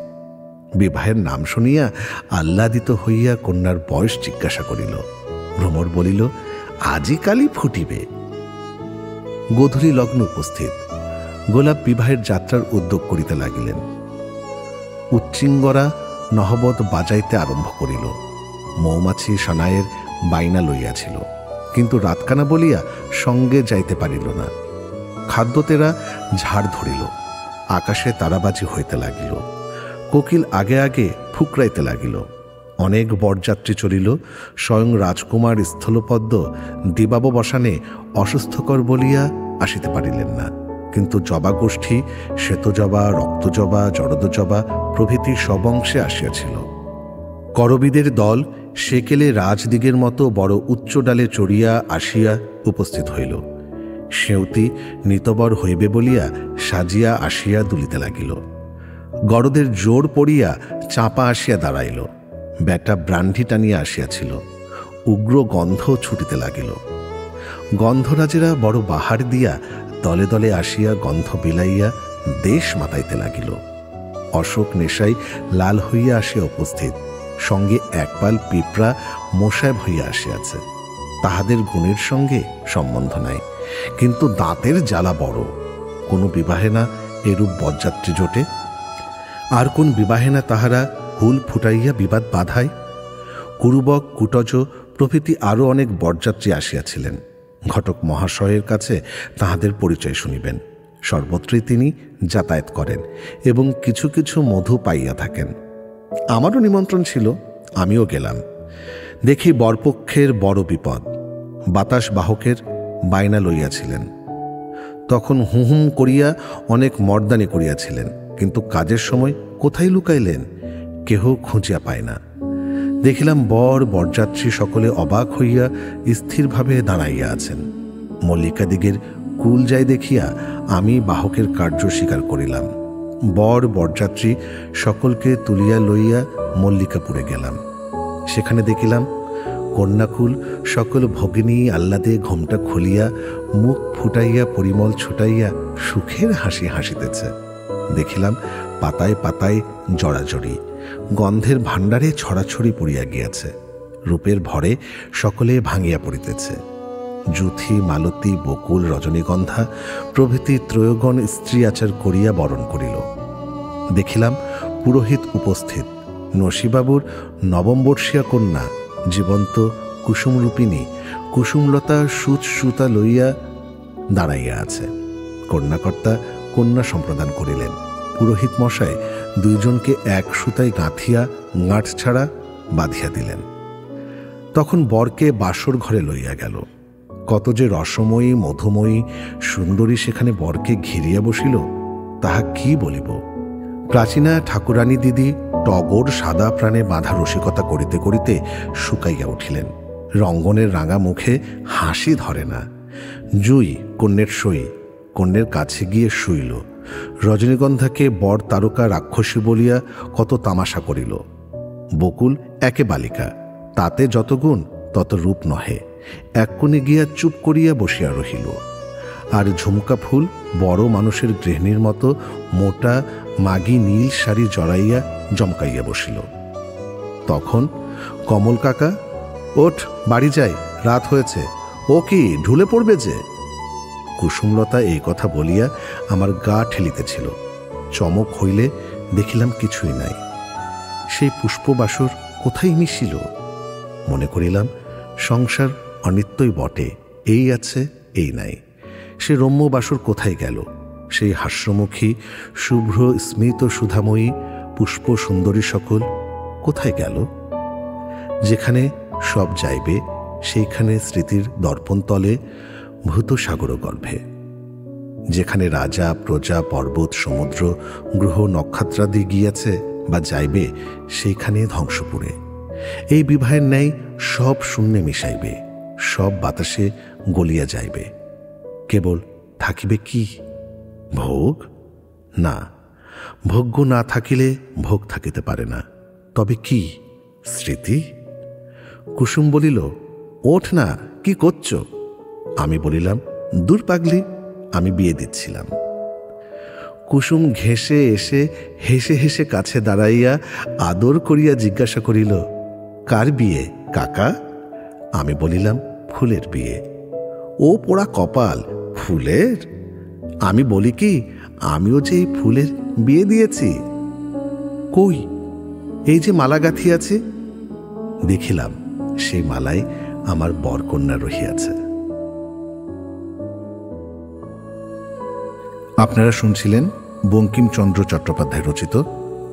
বিবাহের নাম শুনিয়া আহ্লাদিত হইয়া কন্যার বয়স জিজ্ঞাসা করিল। ভ্রমর বলিল, আজি কালি ফুটিবে। গোধূলি লগ্ন উপস্থিত। গোলাপ বিবাহের যাত্রার উদ্যোগ করিতে লাগিলেন। উচ্চিঙ্গরা নহবত বাজাইতে আরম্ভ করিল। মৌমাছি সানায়ের বাইনা লইয়াছিল, কিন্তু রাতকানা বলিয়া সঙ্গে যাইতে পারিল না। খাদ্যতেরা ঝাড় ধরিল, আকাশে তারাবাজি হইতে লাগিল। কোকিল আগে আগে ফুকরাইতে লাগিল। অনেক বরযাত্রী চলিল। স্বয়ং রাজকুমার স্থলপদ্ম দিবাবসানে অসুস্থকর বলিয়া আসিতে পারিলেন না, কিন্তু জবা গোষ্ঠী শ্বেতজবা, রক্তজবা, জরদজবা প্রভৃতি সবংশে আসিয়াছিল। করবিদের দল সেকেলে রাজদিগের মতো বড় উচ্চ ডালে চড়িয়া আসিয়া উপস্থিত হইল। সেউতি নিতবর হইবে বলিয়া সাজিয়া আসিয়া দুলিতে লাগিল। গরদের জোর পড়িয়া চাপা আসিয়া দাঁড়াইল। ব্যাটা ব্রাহ্মী টানিয়া আসিয়াছিল। উগ্র গন্ধ ছুটিতে লাগিল। গন্ধরাজেরা বড় বাহার দিয়া দলে দলে আসিয়া গন্ধ বিলাইয়া দেশ মাতাইতে লাগিল। অশোক নেশাই লাল হইয়া আসিয়া উপস্থিত, সঙ্গে একপাল পিঁপড়া মশায় হইয়া আসিয়াছে। তাহাদের গুণের সঙ্গে সম্বন্ধ নাই, কিন্তু দাঁতের জ্বালা বড়। কোনো বিবাহে না এরূপ বরযাত্রী জোটে? আর কোন বিবাহে না তাহারা হুল ফুটাইয়া বিবাদ বাধায়? কুরুবক, কুটজ প্রভৃতি আরও অনেক বরযাত্রী আসিয়াছিলেন। ঘটক মহাশয়ের কাছে তাহাদের পরিচয় শুনিবেন। সর্বত্রই তিনি যাতায়াত করেন এবং কিছু কিছু মধু পাইয়া থাকেন। আমারও নিমন্ত্রণ ছিল, আমিও গেলাম। দেখি বরপক্ষের বড় বিপদ। বাতাস বাহকের বাইনা লইয়াছিলেন। তখন হুহুম করিয়া অনেক মর্দানি করিয়াছিলেন, কিন্তু কাজের সময় কোথায় লুকাইলেন কেহ খুঁজিয়া পায় না। দেখিলাম বর বরযাত্রী সকলে অবাক হইয়া স্থিরভাবে দাঁড়াইয়া আছেন। মল্লিকাদিগের কুল যাই দেখিয়া আমি বাহকের কার্য স্বীকার করিলাম। বর বরযাত্রী সকলকে তুলিয়া লইয়া মল্লিকাপুরে গেলাম। সেখানে দেখিলাম কন্যাকুল সকল ভগিনী আহ্লাদে ঘোমটা খুলিয়া মুখ ফুটাইয়া পরিমল ছুটাইয়া সুখের হাসি হাসিতেছে। দেখিলাম পাতায় পাতায় জড়াজড়ি, গন্ধের ভাণ্ডারে ছড়াছড়ি পড়িয়া গিয়াছে। রূপের ভরে সকলে ভাঙিয়া পড়িতেছে। যুথি, মালতী, বকুল, রজনীগন্ধা প্রভৃতি ত্রয়গণ স্ত্রী আচার করিয়া বরণ করিল। দেখিলাম পুরোহিত উপস্থিত। নসীবাবুর নবমবর্ষীয়া কন্যা জীবন্ত কুসুমরূপিণী কুসুমলতা সুতা লইয়া দাঁড়াইয়া আছে। কন্যাকর্তা কন্যা সম্প্রদান করিলেন। পুরোহিত মশাই দুইজনকে এক সুতায় গাঁথিয়া গাঁঠ ছাড়া বাঁধিয়া দিলেন। তখন বরকে বাসর ঘরে লইয়া গেল। কত যে রসময়ী, মধুময়ী, সুন্দরী সেখানে বরকে ঘিরিয়া বসিল, তাহা কি বলিব। প্রাচীনা ঠাকুরানী দিদি টগর সাদা প্রাণে বাঁধা রসিকতা করিতে করিতে শুকাইয়া উঠিলেন। রঙ্গনের রাঙা মুখে হাসি ধরে না। জুই কন্যের সই কন্যের কাছে গিয়ে শুইল। রজনীগন্ধাকে বর তারকা রাক্ষসী বলিয়া কত তামাশা করিল। বকুল একে বালিকা, তাতে যত গুণ তত রূপ নহে, এক কোণে গিয়া চুপ করিয়া বসিয়া রহিল। আর ঝুমকা ফুল বড় মানুষের গৃহিণীর মতো মোটা মাগি নীল শাড়ি জড়াইয়া জমকাইয়া বসিল। তখন কমল কাকা, ওঠ বাড়ি যাই, রাত হয়েছে। ও কি ঢুলে পড়বে যে? কুসুমলতা এই কথা বলিয়া আমার গা ঠেলিতেছিল। চমক হইলে দেখিলাম কিছুই নাই। সেই পুষ্পবাসর কোথায় মিশিল? মনে করিলাম সংসার অনিত্যই বটে, এই আছে এই নাই। সে রম্য বাসর কোথায় গেল? সেই হাস্যমুখী শুভ্র স্মিত সুধাময়ী পুষ্প সুন্দরী সকল কোথায় গেল? যেখানে সব যাইবে সেইখানে স্মৃতির দর্পণ তলে ভূত সাগর গর্ভে। যেখানে রাজা প্রজা পর্বত সমুদ্র গ্রহ নক্ষত্রাদি গিয়াছে বা যাইবে, সেইখানে ধ্বংসপুরে। এই বিবাহের ন্যায় সব শূন্যে মিশাইবে, সব বাতাসে গলিয়া যাইবে। কেবল থাকিবে কি? ভোগ? না, ভোগ্য না থাকিলে ভোগ থাকিতে পারে না। তবে কি? স্মৃতি। কুসুম বলিল, ওঠ না, কি করছ? আমি বলিলাম, দূর পাগলি, আমি বিয়ে দিচ্ছিলাম। কুসুম ঘেঁষে এসে হেসে হেসে কাছে দাঁড়াইয়া আদর করিয়া জিজ্ঞাসা করিল, কার বিয়ে কাকা? আমি বলিলাম, ফুলের বিয়ে। ও পোড়া কপাল, ফুলের? আমি বলি কি, আমিও যে এই ফুলের বিয়ে দিয়েছি। কই, এই যে মালা গাঁথিয়াছে। দেখিলাম সেই মালায় আমার বরকন্যা রহিয়াছে। আপনারা শুনছিলেন বঙ্কিমচন্দ্র চট্টোপাধ্যায় রচিত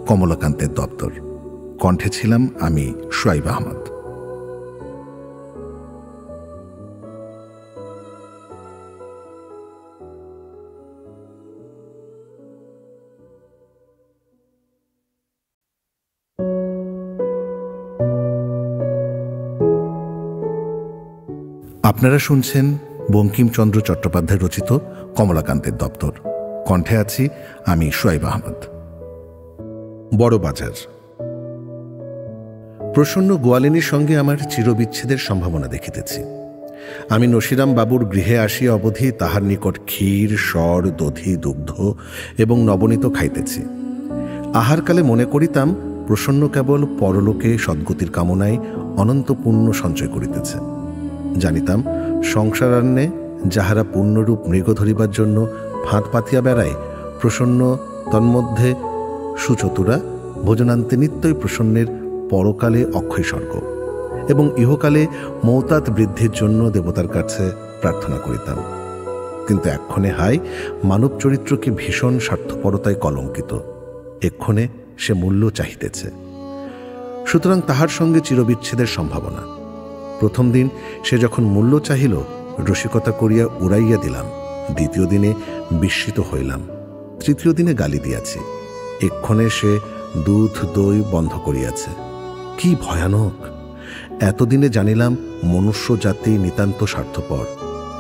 কমলাকান্তের দপ্তর। কণ্ঠে ছিলাম আমি শুয়াইব আহমদ। আপনারা শুনছেন বঙ্কিমচন্দ্র চট্টোপাধ্যায় রচিত কমলাকান্তের দপ্তর। কণ্ঠে আছি আমি শুয়াইব আহমদ। বড় বাজার। প্রসন্ন গোয়ালিনীর সঙ্গে আমার চিরবিচ্ছেদের সম্ভাবনা দেখিতেছি। আমি নসিরাম বাবুর গৃহে আসিয়া অবধি তাহার নিকট ক্ষীর, স্বর, দধি, দুগ্ধ এবং নবনীত খাইতেছি। আহারকালে মনে করিতাম প্রসন্ন কেবল পরলোকে সদ্গতির কামনায় অনন্ত পুণ্য সঞ্চয় করিতেছে। জানিতাম সংসারান্নে যাহারা পুণ্যরূপ মৃগ ধরিবার জন্য ফাঁদ পাতিয়া বেড়ায়, প্রসন্ন তন্মধ্যে সুচতুরা, ভোজনান্তে নিত্যই প্রসন্নের পরকালে অক্ষয় স্বর্গ এবং ইহকালে মৌতাত বৃদ্ধির জন্য দেবতার কাছে প্রার্থনা করিতাম। কিন্তু এক্ষণে হায়, মানব চরিত্রকে ভীষণ স্বার্থপরতায় কলঙ্কিত। এক্ষণে সে মূল্য চাহিতেছে। সুতরাং তাহার সঙ্গে চিরবিচ্ছেদের সম্ভাবনা। প্রথম দিন সে যখন মূল্য চাহিল, রসিকতা করিয়া উড়াইয়া দিলাম। দ্বিতীয় দিনে বিস্মিত হইলাম। তৃতীয় দিনে গালি দিয়াছি। এক্ষণে সে দুধ দই বন্ধ করিয়াছে। কি ভয়ানক! এতদিনে জানিলাম মনুষ্য জাতি নিতান্ত স্বার্থপর।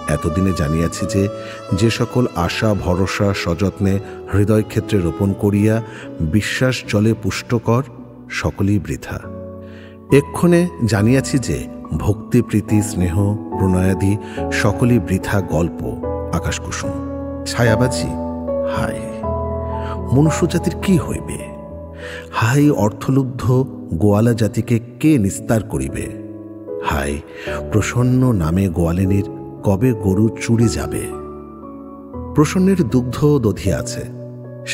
এতদিনে জানিয়াছি যে সকল আশা ভরসা সযত্নে হৃদয় ক্ষেত্রে রোপণ করিয়া বিশ্বাস জলে পুষ্টকর, সকলই বৃথা। এক্ষণে জানিয়াছি যে ভক্তি, প্রীতি, স্নেহ, প্রণয়াদি সকলই বৃথা গল্প, আকাশকুসুম, ছায়াবাজি। হায়, মনুষ্য জাতির কি হইবে? হাই অর্থলুব্ধ গোয়ালা জাতিকে কে নিস্তার করিবে? হাই প্রসন্ন নামে গোয়ালিনীর কবে গরু চুরি যাবে? প্রসন্নের দুগ্ধ দধি আছে,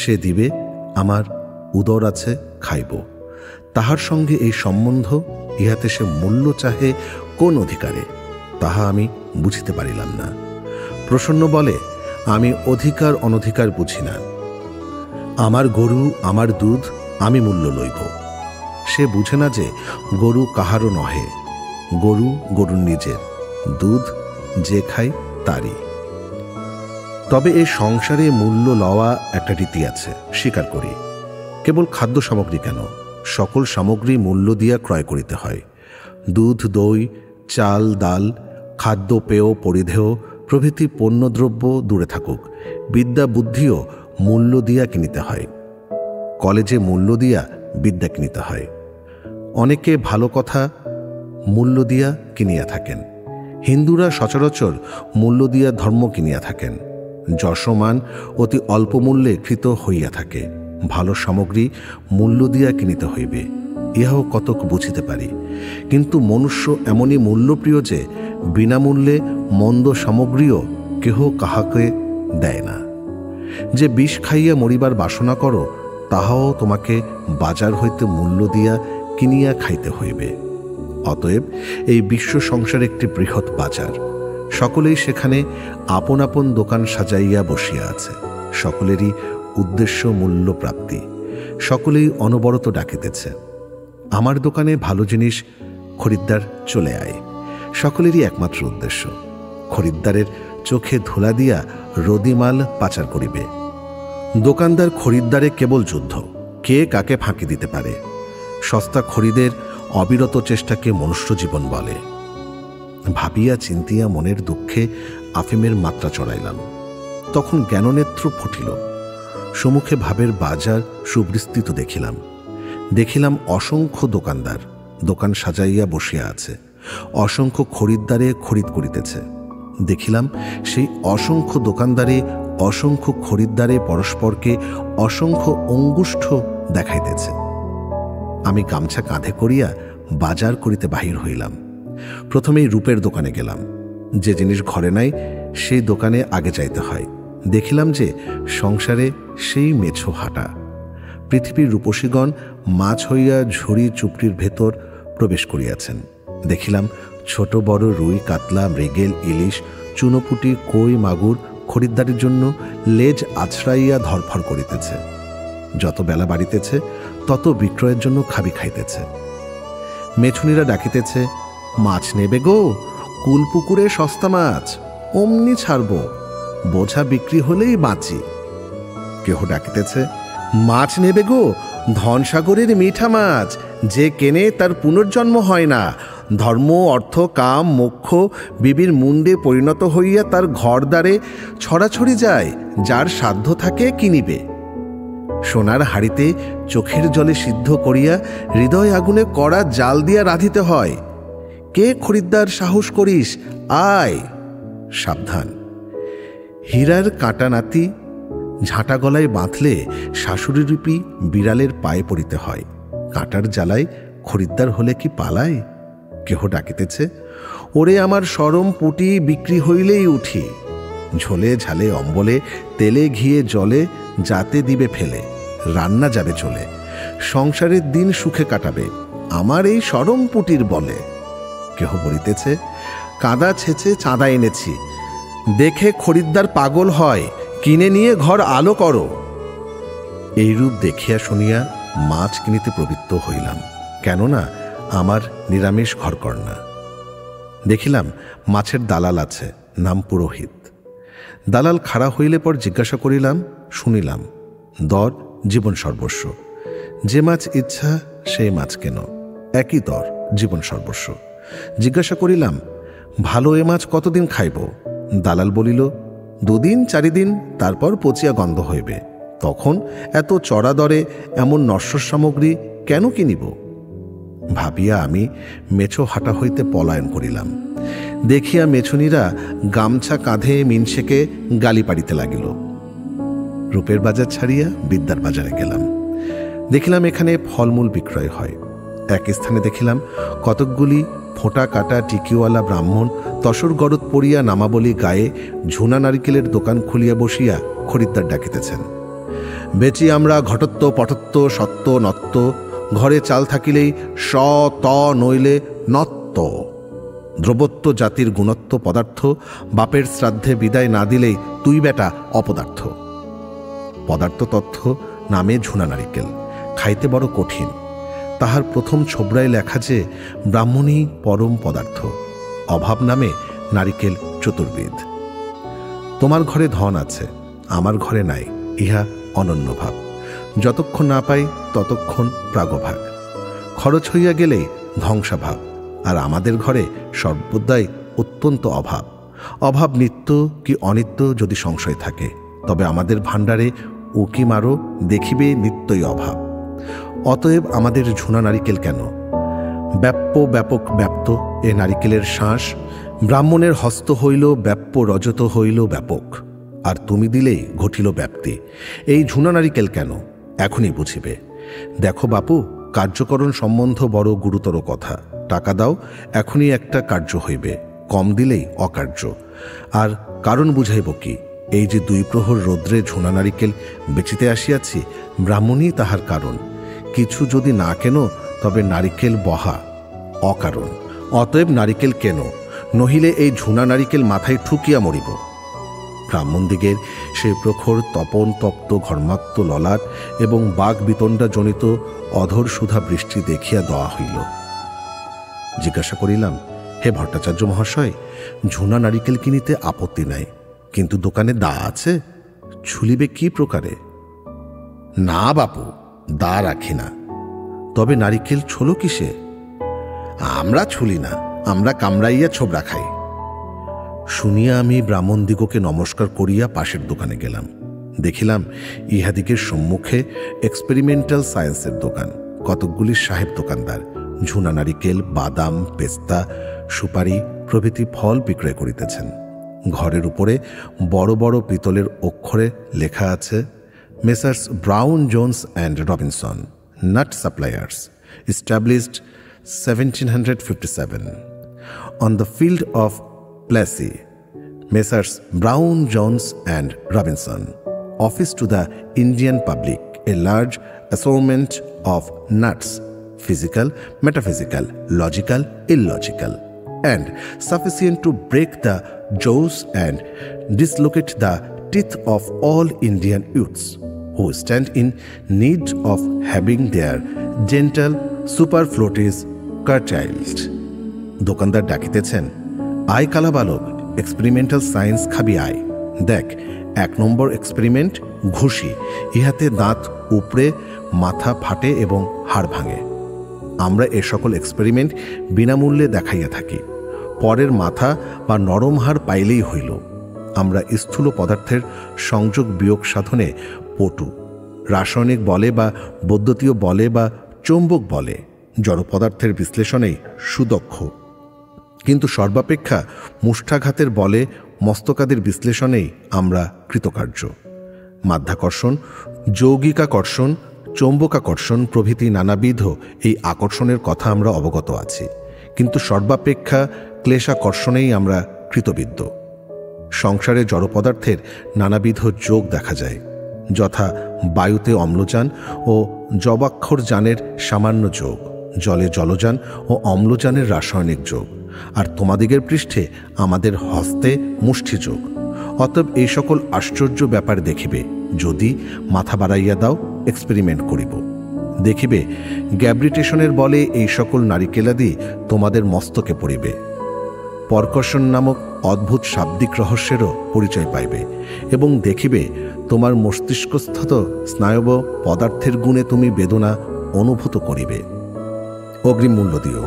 সে দিবে, আমার উদর আছে, খাইব। তাহার সঙ্গে এই সম্বন্ধ, ইহাতে সে মূল্য চাহে কোন অধিকারে? তাহা আমি বুঝিতে পারিলাম না। প্রসন্ন বলে, আমি অধিকার অনধিকার বুঝি না, আমার গরু আমার দুধ, আমি মূল্য লইব। সে বুঝে না যে গরু কাহারও নহে, গরু গরুর নিজের, দুধ যে খায় তারই। তবে এই সংসারে মূল্য লওয়া একটা রীতি আছে, স্বীকার করি। কেবল খাদ্য সামগ্রী কেন, সকল সামগ্রী মূল্য দিয়া ক্রয় করিতে হয়। দুধ, দই, চাল, ডাল, খাদ্য, পেয়, পরিধেয় প্রভৃতি পণ্যদ্রব্য দূরে থাকুক, বিদ্যা বুদ্ধিও মূল্য দিয়া কিনিতে হয়। কলেজে মূল্য দিয়া বিদ্যা কিনিতে হয়। অনেকে ভালো কথা মূল্য দিয়া কিনিয়া থাকেন। হিন্দুরা সচরাচর মূল্য দিয়া ধর্ম কিনিয়া থাকেন। যশমান অতি অল্প মূল্যে কৃত হইয়া থাকে। ভালো সামগ্রী মূল্য দিয়া কিনিতে হইবে, ইহাও কতক বুঝিতে পারি। কিন্তু মনুষ্য এমনই মূল্যপ্রিয় যে বিনামূল্যে মন্দ সামগ্রীও কেহ কাহাকে দেয় না। যে বিষ খাইয়া মরিবার বাসনা করো, তাহাও তোমাকে বাজার হইতে মূল্য দিয়া কিনিয়া খাইতে হইবে। অতএব এই বিশ্ব সংসার একটি বৃহৎ বাজার। সকলেই সেখানে আপন আপন দোকান সাজাইয়া বসিয়া আছে। সকলেরই উদ্দেশ্য মূল্য প্রাপ্তি। সকলেই অনবরত ডাকিতেছে, আমার দোকানে ভালো জিনিস, খরিদ্দার চলে আয়। সকলেরই একমাত্র উদ্দেশ্য খরিদ্দারের চোখে ধুলা দিয়া রদিমাল পাচার করিবে। দোকানদার খরিদ্দারে কেবল যুদ্ধ, কে কাকে ফাঁকি দিতে পারে। সস্তা খরিদের অবিরত চেষ্টাকে মনুষ্য জীবন বলে। ভাবিয়া চিন্তিয়া মনের দুঃখে আফিমের মাত্রা চড়াইলাম। তখন জ্ঞাননেত্র ফুটিল। সম্মুখে ভাবের বাজার সুবিস্তৃত দেখিলাম। দেখিলাম অসংখ্য দোকানদার দোকান সাজাইয়া বসিয়া আছে, অসংখ্য খরিদ্দারে খরিদ করিতেছে। দেখিলাম সেই অসংখ্য দোকানদারে অসংখ্য খরিদ্দারে পরস্পরকে অসংখ্য অঙ্গুষ্ঠ দেখাইতেছে। আমি গামছা কাঁধে করিয়া বাজার করিতে বাহির হইলাম। প্রথমেই রূপের দোকানে গেলাম। যে জিনিস ঘরে নাই সেই দোকানে আগে যাইতে হয়। দেখিলাম যে সংসারে সেই মেছো হাঁটা। পৃথিবীর রূপসীগণ মাছ হইয়া ঝুড়ি চুপড়ির ভেতর প্রবেশ করিয়াছেন। দেখিলাম ছোট বড় রুই, কাতলা, মৃগেল, ইলিশ, চুনোপুটি, কই, মাগুর খরিদ্দারের জন্য লেজ আছড়াইয়া ধরফর করিতেছে। যত বেলা বাড়িতেছে তত বিক্রয়ের জন্য খাবি খাইতেছে। মেছুনিরা ডাকিতেছে, মাছ নেবে গো, কুলপুকুরে সস্তা মাছ, অমনি ছাড়ব, বোঝা বিক্রি হলেই বাঁচি। কেহ ডাকিতেছে, মাছ নেবে গো, ধনসাগরের মিঠা মাছ, যে কেনে তার পুনর্জন্ম হয় না, ধর্ম, অর্থ, কাম, মোক্ষ বিবির মুন্ডে পরিণত হইয়া তার ঘরদ্বারে ছড়াছড়ি যায়, যার সাধ্য থাকে কিনিবে। সোনার হাড়িতে চোখের জলে সিদ্ধ করিয়া হৃদয় আগুনে কড়া জাল দিয়া রাঁধিতে হয়। কে খরিদ্দার সাহস করিস, আয়। সাবধান, হীরার কাঁটা নাতি ঝাঁটা গলায় বাঁধলে শাশুড়িরূপী বিড়ালের পায়ে পড়িতে হয়। কাঁটার জ্বালায় খরিদ্দার হলে কি পালায়? কেহ ডাকিতেছে, ওরে আমার সরম পুটি, বিক্রি হইলেই উঠি। ঝোলে ঝালে অম্বলে তেলে ঘিয়ে জলে যাতে দিবে ফেলে, রান্না যাবে চলে, সংসারের দিন সুখে কাটাবে, আমার এই সরম পুটির বলে। কেহ বলিতেছে, কাদা ছেঁচে চাঁদা এনেছি, দেখে খরিদ্দার পাগল হয়, কিনে নিয়ে ঘর আলো করো। এইরূপ দেখিয়া শুনিয়া মাছ কিনিতে প্রবৃত্ত হইলাম, কেননা আমার নিরামিষ ঘরকন্না। দেখিলাম মাছের দালাল আছে, নাম পুরোহিত। দালাল খাড়া হইলে পর জিজ্ঞাসা করিলাম, শুনিলাম, দর জীবন সর্বস্ব, যে মাছ ইচ্ছা সেই মাছ কেন, একই দর, জীবন সর্বস্ব। জিজ্ঞাসা করিলাম, ভালো এ মাছ কতদিন খাইব? দালাল বলিল, 2 দিন 4 দিন, তারপর পচিয়া গন্ধ হইবে। তখন এত চড়া দরে এমন নশ্বর সামগ্রী কেন কিনিব? ভাবিয়া আমি মেছো হাঁটা হইতে পলায়ন করিলাম। দেখিয়া মেছুনিরা গামছা কাঁধে মিনসেকে গালি পাড়িতে লাগিল। রূপের বাজার ছাড়িয়া বিদ্যার বাজারে গেলাম। দেখিলাম এখানে ফলমূল বিক্রয় হয়। এক স্থানে দেখিলাম কতকগুলি ফোঁটা কাটা টিকিওয়ালা ব্রাহ্মণ তসর গরদ পড়িয়া নামাবলী গায়ে ঝুনা নারিকেলের দোকান খুলিয়া বসিয়া খরিদ্দার ডাকিতেছেন। বেচি আমরা ঘটত্ব পটত্ব সত্য নত্ব, ঘরে চাল থাকিলেই স ত নইলে নত্ব। দ্রবত্ব জাতির গুণত্ব পদার্থ, বাপের শ্রাদ্ধে বিদায় না দিলেই তুই বেটা অপদার্থ। পদার্থ তথ্য নামে ঝুনা নারিকেল, খাইতে বড় কঠিন। তাহার প্রথম ছোবরায় লেখা যে ব্রাহ্মণী পরম পদার্থ। অভাব নামে নারিকেল চতুর্বিধ। তোমার ঘরে ধন আছে, আমার ঘরে নাই, ইহা অনন্য ভাব। যতক্ষণ না পাই ততক্ষণ প্রাগভাগ। খরচ হইয়া গেলেই ধ্বংসাভাব। আর আমাদের ঘরে সর্বদাই অত্যন্ত অভাব। অভাব নিত্য কি অনিত্য যদি সংশয় থাকে, তবে আমাদের ভাণ্ডারে উকি মারো, দেখিবে নিত্যই অভাব। অতএব আমাদের ঝুনা নারিকেল কেন? ব্যাপ্য ব্যাপক ব্যাপ্ত এ নারিকেলের শ্বাস। ব্রাহ্মণের হস্ত হইল ব্যাপ্য, রজত হইল ব্যাপক। আর তুমি দিলেই ঘটিল ব্যাপ্তি। এই ঝুনা নারিকেল কেন? এখনই বুঝিবে। দেখো বাপু, কার্যকরণ সম্বন্ধ বড় গুরুতর কথা। টাকা দাও, এখনই একটা কার্য হইবে, কম দিলেই অকার্য। আর কারণ বুঝাইব কি? এই যে 2 প্রহর রৌদ্রে ঝুনা নারিকেল বেচিতে আসিয়াছি, ব্রাহ্মণই তাহার কারণ। কিছু যদি না কেন, তবে নারিকেল বহা অকারণ। অতএব নারিকেল কেন, নহিলে এই ঝুনা নারিকেল মাথায় ঠুকিয়া মরিব। ব্রাহ্মণদিগের সেই প্রখর তপন তপ্ত ঘর্মাক্ত ললাট এবং বাঘ বিতণ্ডা জনিত অধর সুধা বৃষ্টি দেখিয়া দেওয়া হইল। জিজ্ঞাসা করিলাম, হে ভট্টাচার্য মহাশয়, ঝুনা নারিকেল কিনিতে আপত্তি নাই, কিন্তু দোকানে দা আছে, ছুলিবে কি প্রকারে? না বাপু, দা রাখি না। তবে নারিকেল ছোলো কিসে? আমরা ছুলি না, আমরা কামড়াইয়া ছোবড়া খাই। শুনিয়া আমি ব্রাহ্মণদিগকে নমস্কার করিয়া পাশের দোকানে গেলাম। দেখিলাম ইহাদিগের সম্মুখে এক্সপেরিমেন্টাল সায়েন্সের দোকান। কতকগুলি সাহেব দোকানদার ঝুনা নারিকেল, বাদাম, পেস্তা, সুপারি প্রভৃতি ফল বিক্রয় করিতেছেন। ঘরের উপরে বড় বড় পিতলের অক্ষরে লেখা আছে, messrs brown Jones and Robinson, nut suppliers, established 1757 on the field of Plassey. Messrs. Brown, Jones and Robinson. Office to the Indian public, a large assortment of nuts, physical, metaphysical, logical, illogical, and sufficient to break the jaws and dislocate the teeth of all Indian youths who stand in need of having their dental superfluities curtailed. দোকানদার ডাকিতেছেন, আয় কালা বালক, experimental science খাবি আয়। দেখ, 1 নম্বর experiment ঘুষি। ইহাতে দাঁত উপড়ে মাথা ফাটে এবং হাড় ভাঙে। আমরা এ সকল এক্সপেরিমেন্ট বিনামূল্যে দেখাইয়া থাকি। পরের মাথা বা নরম হাড় পাইলেই হইল। আমরা স্থূল পদার্থের সংযোগ বিয়োগ সাধনে পটু, রাসায়নিক বলে বা বৈদ্যুতীয় বলে বা চৌম্বক বলে জড় পদার্থের বিশ্লেষণেই সুদক্ষ, কিন্তু সর্বাপেক্ষা মুষ্ঠাঘাতের বলে মস্তকাদের বিশ্লেষণেই আমরা কৃতকার্য। মাধ্যাকর্ষণ, যৌগিকাকর্ষণ, চৌম্বকাকর্ষণ প্রভৃতি নানাবিধ এই আকর্ষণের কথা আমরা অবগত আছি, কিন্তু সর্বাপেক্ষা ক্লেশাকর্ষণেই আমরা কৃতবিদ্য। সংসারে জড় পদার্থের নানাবিধ যোগ দেখা যায়, যথা বায়ুতে অম্লজান ও জবাক্ষর যানের সামান্য যোগ, জলে জলযান ও অম্লজানের রাসায়নিক যোগ, আর তোমাদিগের পৃষ্ঠে আমাদের হস্তে মুষ্টি যোগ। অতএব এই সকল আশ্চর্য ব্যাপার দেখিবে, যদি মাথা বাড়াইয়া দাও, এক্সপেরিমেন্ট করিব। দেখিবে গ্যাব্রিটেশনের বলে এই সকল নারিকেলাদি তোমাদের মস্তকে পড়িবে। পরকর্ষণ নামক অদ্ভুত শাব্দিক রহস্যেরও পরিচয় পাইবে এবং দেখিবে তোমার মস্তিষ্কস্থ স্নায়ব পদার্থের গুণে তুমি বেদনা অনুভূত করিবে। অগ্রিম মূল্য দিও,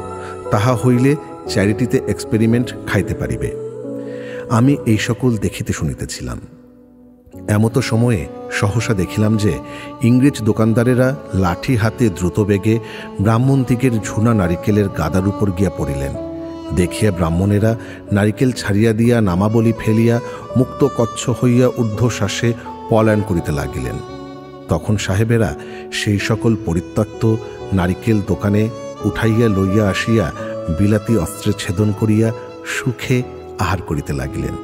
তাহা হইলে চ্যারিটিতে এক্সপেরিমেন্ট খাইতে পারিবে। আমি এই সকল দেখিতে শুনিতেছিলাম। এমতো সময়ে সহসা দেখিলাম যে ইংরেজ দোকানদারেরা লাঠি হাতে দ্রুত বেগে ব্রাহ্মণদিগের ঝুনা নারিকেলের গাদার উপর গিয়া পড়িলেন। দেখিয়া ব্রাহ্মণেরা নারিকেল ছাড়িয়া দিয়া নামাবলী ফেলিয়া মুক্ত কচ্ছ হইয়া ঊর্ধ্বশ্বাসে পলায়ন করিতে লাগিলেন। তখন সাহেবেরা সেই সকল পরিত্যক্ত নারিকেল দোকানে উঠাইয়া লইয়া আসিয়া বিলাতি অস্ত্রে ছেদন করিয়া সুখে আহার করিতে লাগিলেন।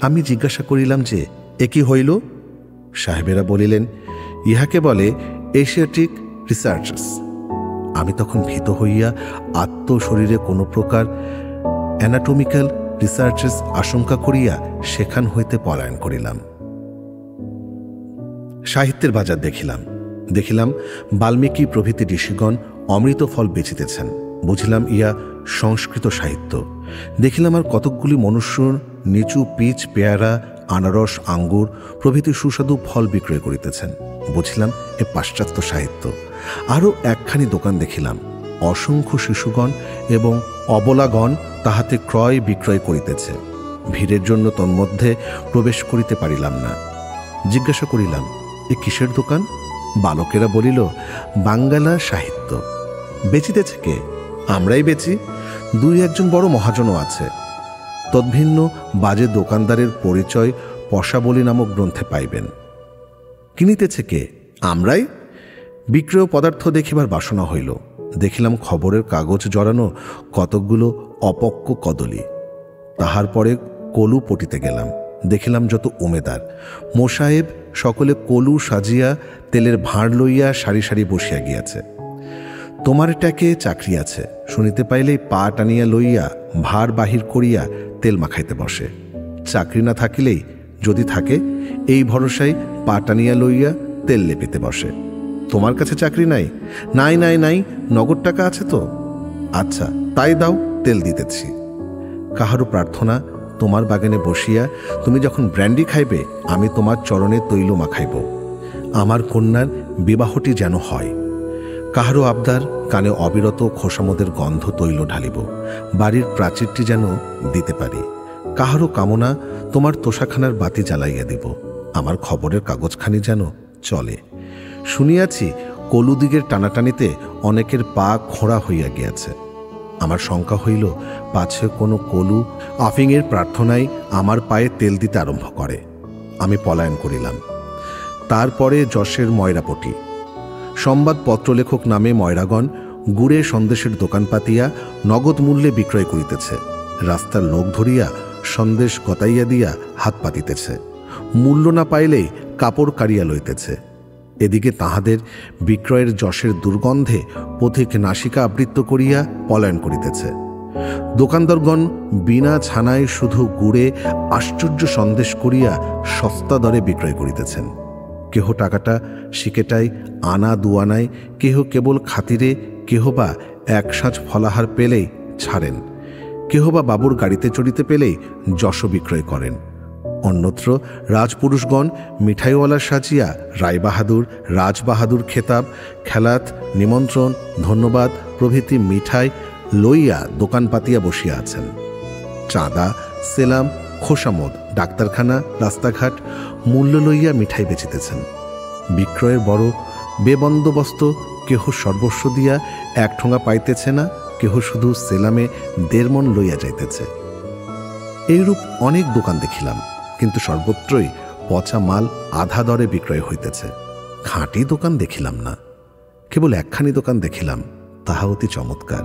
আমি জিজ্ঞাসা করিলাম যে এ কি হইল? সাহেবেরা বলিলেন, ইহাকে বলে এশিয়াটিক রিসার্চেস। আমি তখন ভীত হইয়া আত্মশরীরে কোনো প্রকার অ্যানাটমিক্যাল রিসার্চেস আশঙ্কা করিয়া সেখান হইতে পলায়ন করিলাম। সাহিত্যের বাজার দেখিলাম বাল্মীকি প্রভৃতি ঋষিগণ অমৃত ফল বেচিতেছেন। বুঝিলাম ইয়া সংস্কৃত সাহিত্য। দেখিলাম আর কতকগুলি মনুষ্য নিচু পিচ, পেয়ারা, আনারস, আঙ্গুর প্রভৃতি সুস্বাদু ফল বিক্রয় করিতেছেন। বুঝিলাম এ পাশ্চাত্য সাহিত্য। আরও একখানি দোকান দেখিলাম, অসংখ্য শিশুগণ এবং অবলাগণ তাহাতে ক্রয় বিক্রয় করিতেছে। ভিড়ের জন্য তন্মধ্যে প্রবেশ করিতে পারিলাম না। জিজ্ঞাসা করিলাম, এ কিসের দোকান? বালকেরা বলিল, বাঙ্গালা সাহিত্য। বেচিতেছে কে? আমরাই বেচি। দুই একজন বড় মহাজনও আছে। তদ্ভিন্ন বাজে দোকানদারের পরিচয় পশাবলী নামক গ্রন্থে পাইবেন। কিনিতেছে কে? আমরাই। বিক্রয় পদার্থ দেখিবার বাসনা হইল। দেখিলাম খবরের কাগজ জড়ানো কতকগুলো অপক্ক কদলী। তাহার পরে কলু পটিতে গেলাম। দেখিলাম যত উমেদার মোসাহেব সকলে কলু সাজিয়া তেলের ভাঁড় লইয়া সারি সারি বসিয়া গিয়াছে। তোমার ট্যাকে চাকরি আছে শুনিতে পাইলেই পা টানিয়া লইয়া ভাঁড় বাহির করিয়া তেল মাখাইতে বসে। চাকরি না থাকিলেই যদি থাকে এই ভরসায় পা টানিয়া লইয়া তেল লেপিতে বসে। তোমার কাছে চাকরি নাই? নাই নাই নাই, নগদ টাকা আছে তো? আচ্ছা তাই দাও, তেল দিতেছি। কাহারও প্রার্থনা, তোমার বাগানে বসিয়া তুমি যখন ব্র্যান্ডি খাইবে আমি তোমার চরণে তৈল মাখাইব। আমার কন্যার বিবাহটি যেন হয়। কাহারও আবদার, কানে অবিরত খোসামদের গন্ধ তৈল ঢালিব, বাড়ির প্রাচীরটি যেন দিতে পারি। কাহারও কামনা, তোমার তোষাখানার বাতি জ্বালাইয়া দিব। আমার খবরের কাগজখানি যেন চলে। শুনিয়াছি কলুদিগের টানাটানিতে অনেকের পা খোঁড়া হইয়া গিয়াছে। আমার শঙ্কা হইল পাছে কোনো কলু আফিংয়ের প্রার্থনায় আমার পায়ে তেল দিতে আরম্ভ করে। আমি পলায়ন করিলাম। তারপরে যশের ময়রাপটি সংবাদ পত্রলেখক নামে ময়রাগণ গুড়ে সন্দেশের দোকান পাতিয়া নগদ মূল্যে বিক্রয় করিতেছে। রাস্তার লোক ধরিয়া সন্দেশ গতাইয়া দিয়া হাত পাতিতেছে। মূল্য না পাইলেই কাপড় কাড়িয়া লইতেছে। এদিকে তাহাদের বিক্রয়ের যশের দুর্গন্ধে পথিক নাসিকা আবৃত্ত করিয়া পলায়ন করিতেছে। দোকানদারগণ বিনা ছানায় শুধু গুড়ে আশ্চর্য সন্দেশ করিয়া সস্তা দরে বিক্রয় করিতেছেন। কেহ টাকাটা সিকেটায় আনা দুয়ানায়, কেহ কেবল খাতিরে, কেহ বা এক সাঁঝ ফলাহার পেলেই ছাড়েন, কেহ বা বাবুর গাড়িতে চড়িতে পেলেই যশ বিক্রয় করেন। অন্যত্র রাজপুরুষগণ মিঠাইওয়ালা সাজিয়া রায়বাহাদুর, রাজবাহাদুর খেতাব, খেলাত, নিমন্ত্রণ, ধন্যবাদ প্রভৃতি মিঠাই লইয়া দোকান পাতিয়া বসিয়া আছেন। চাঁদা, সেলাম, খোসামদ, ডাক্তারখানা, রাস্তাঘাট মূল্য লইয়া মিঠাই বেচিতেছেন। বিক্রয়ের বড় বেবন্দোবস্ত। কেহ সর্বস্ব দিয়া এক ঠোঙা পাইতেছে না, কেহ শুধু সেলামে 1.5 মণ লইয়া যাইতেছে। এইরূপ অনেক দোকান দেখিলাম, কিন্তু সর্বত্রই পচা মাল আধা দরে বিক্রয় হইতেছে। খাঁটি দোকান দেখিলাম না। কেবল একখানি দোকান দেখিলাম, তাহা অতি চমৎকার।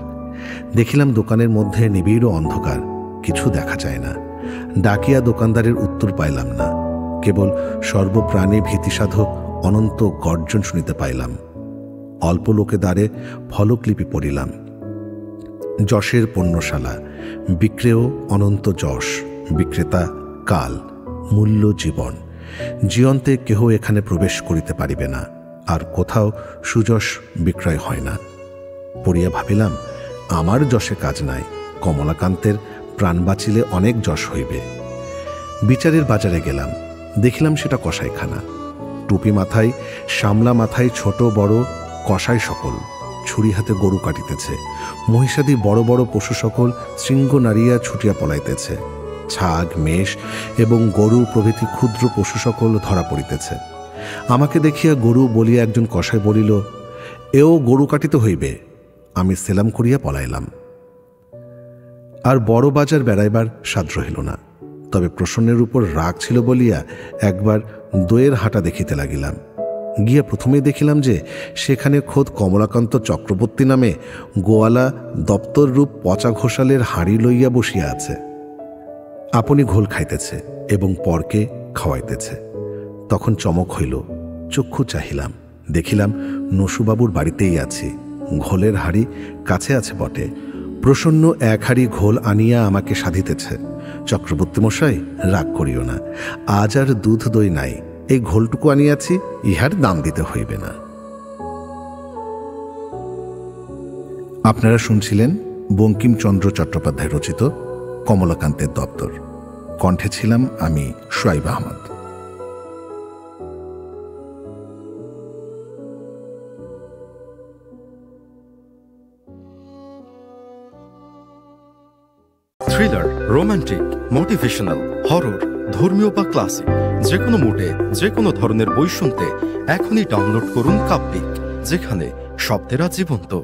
দেখিলাম দোকানের মধ্যে নিবিড় অন্ধকার, কিছু দেখা যায় না। ডাকিয়া দোকানদারের উত্তর পাইলাম না। কেবল সর্বপ্রাণী ভীতিসাধক অনন্ত গর্জন শুনিতে পাইলাম। অল্প লোকে দ্বারে ফলকলিপি পড়িলাম। যশের পণ্যশালা, বিক্রেয় অনন্ত যশ, বিক্রেতা কাল, মূল্য জীবন। জীবন্তে কেহ এখানে প্রবেশ করিতে পারিবে না, আর কোথাও সুযশ বিক্রয় হয় না। পড়িয়া ভাবিলাম, আমার যশে কাজ নাই, কমলাকান্তের প্রাণ বাঁচিলে অনেক যশ হইবে। বিচারের বাজারে গেলাম, দেখিলাম সেটা কসাইখানা। টুপি মাথায়, সামলা মাথায় ছোট বড় কসাই সকল ছুরি হাতে গরু কাটিতেছে। মহিষাদি বড় বড় পশু সকল শৃঙ্গ নাড়িয়া ছুটিয়া পলাইতেছে। ছাগ, মেষ এবং গরু প্রভৃতি ক্ষুদ্র পশু সকল ধরা পড়িতেছে। আমাকে দেখিয়া গরু বলিয়া একজন কসাই বলিল, এও গরু কাটিতে হইবে। আমি সেলাম করিয়া পলাইলাম। আর বড় বাজার বেড়াইবার সাধ রহিল না। তবে প্রসন্নের উপর রাগ ছিল বলিয়া একবার দইয়ের হাটা দেখিতে লাগিলাম। গিয়া প্রথমেই দেখিলাম যে সেখানে খোদ কমলাকান্ত চক্রবর্তী নামে গোয়ালা দপ্তর রূপ পচা ঘোষালের হাঁড়ি লইয়া বসিয়া আছে। আপনি ঘোল খাইতেছে এবং পরকে খাওয়াইতেছে। তখন চমক হইল, চক্ষু চাহিলাম, দেখিলাম নসুবাবুর বাড়িতেই আছি। ঘোলের হাঁড়ি কাছে আছে বটে। প্রসন্ন এক হাঁড়ি ঘোল আনিয়া আমাকে সাধিতেছে। চক্রবর্তী মশাই, রাগ করিও না, আজ আর দুধ দই নাই, এই ঘোলটুকু আনিয়াছি, ইহার দাম দিতে হইবে না। আপনারা শুনছিলেন বঙ্কিমচন্দ্র চট্টোপাধ্যায় রচিত কমলাকান্তের দপ্তর। কণ্ঠে ছিলাম আমি, Shuaib Ahmad. Thriller, romantic, motivational, horror, ধর্মীয় বা ক্লাসিক, যে কোনো মুডে যে কোনো ধরনের বই শুনতে এখনই ডাউনলোড করুন কাব্যিক, যেখানে শব্দেরা জীবন্ত।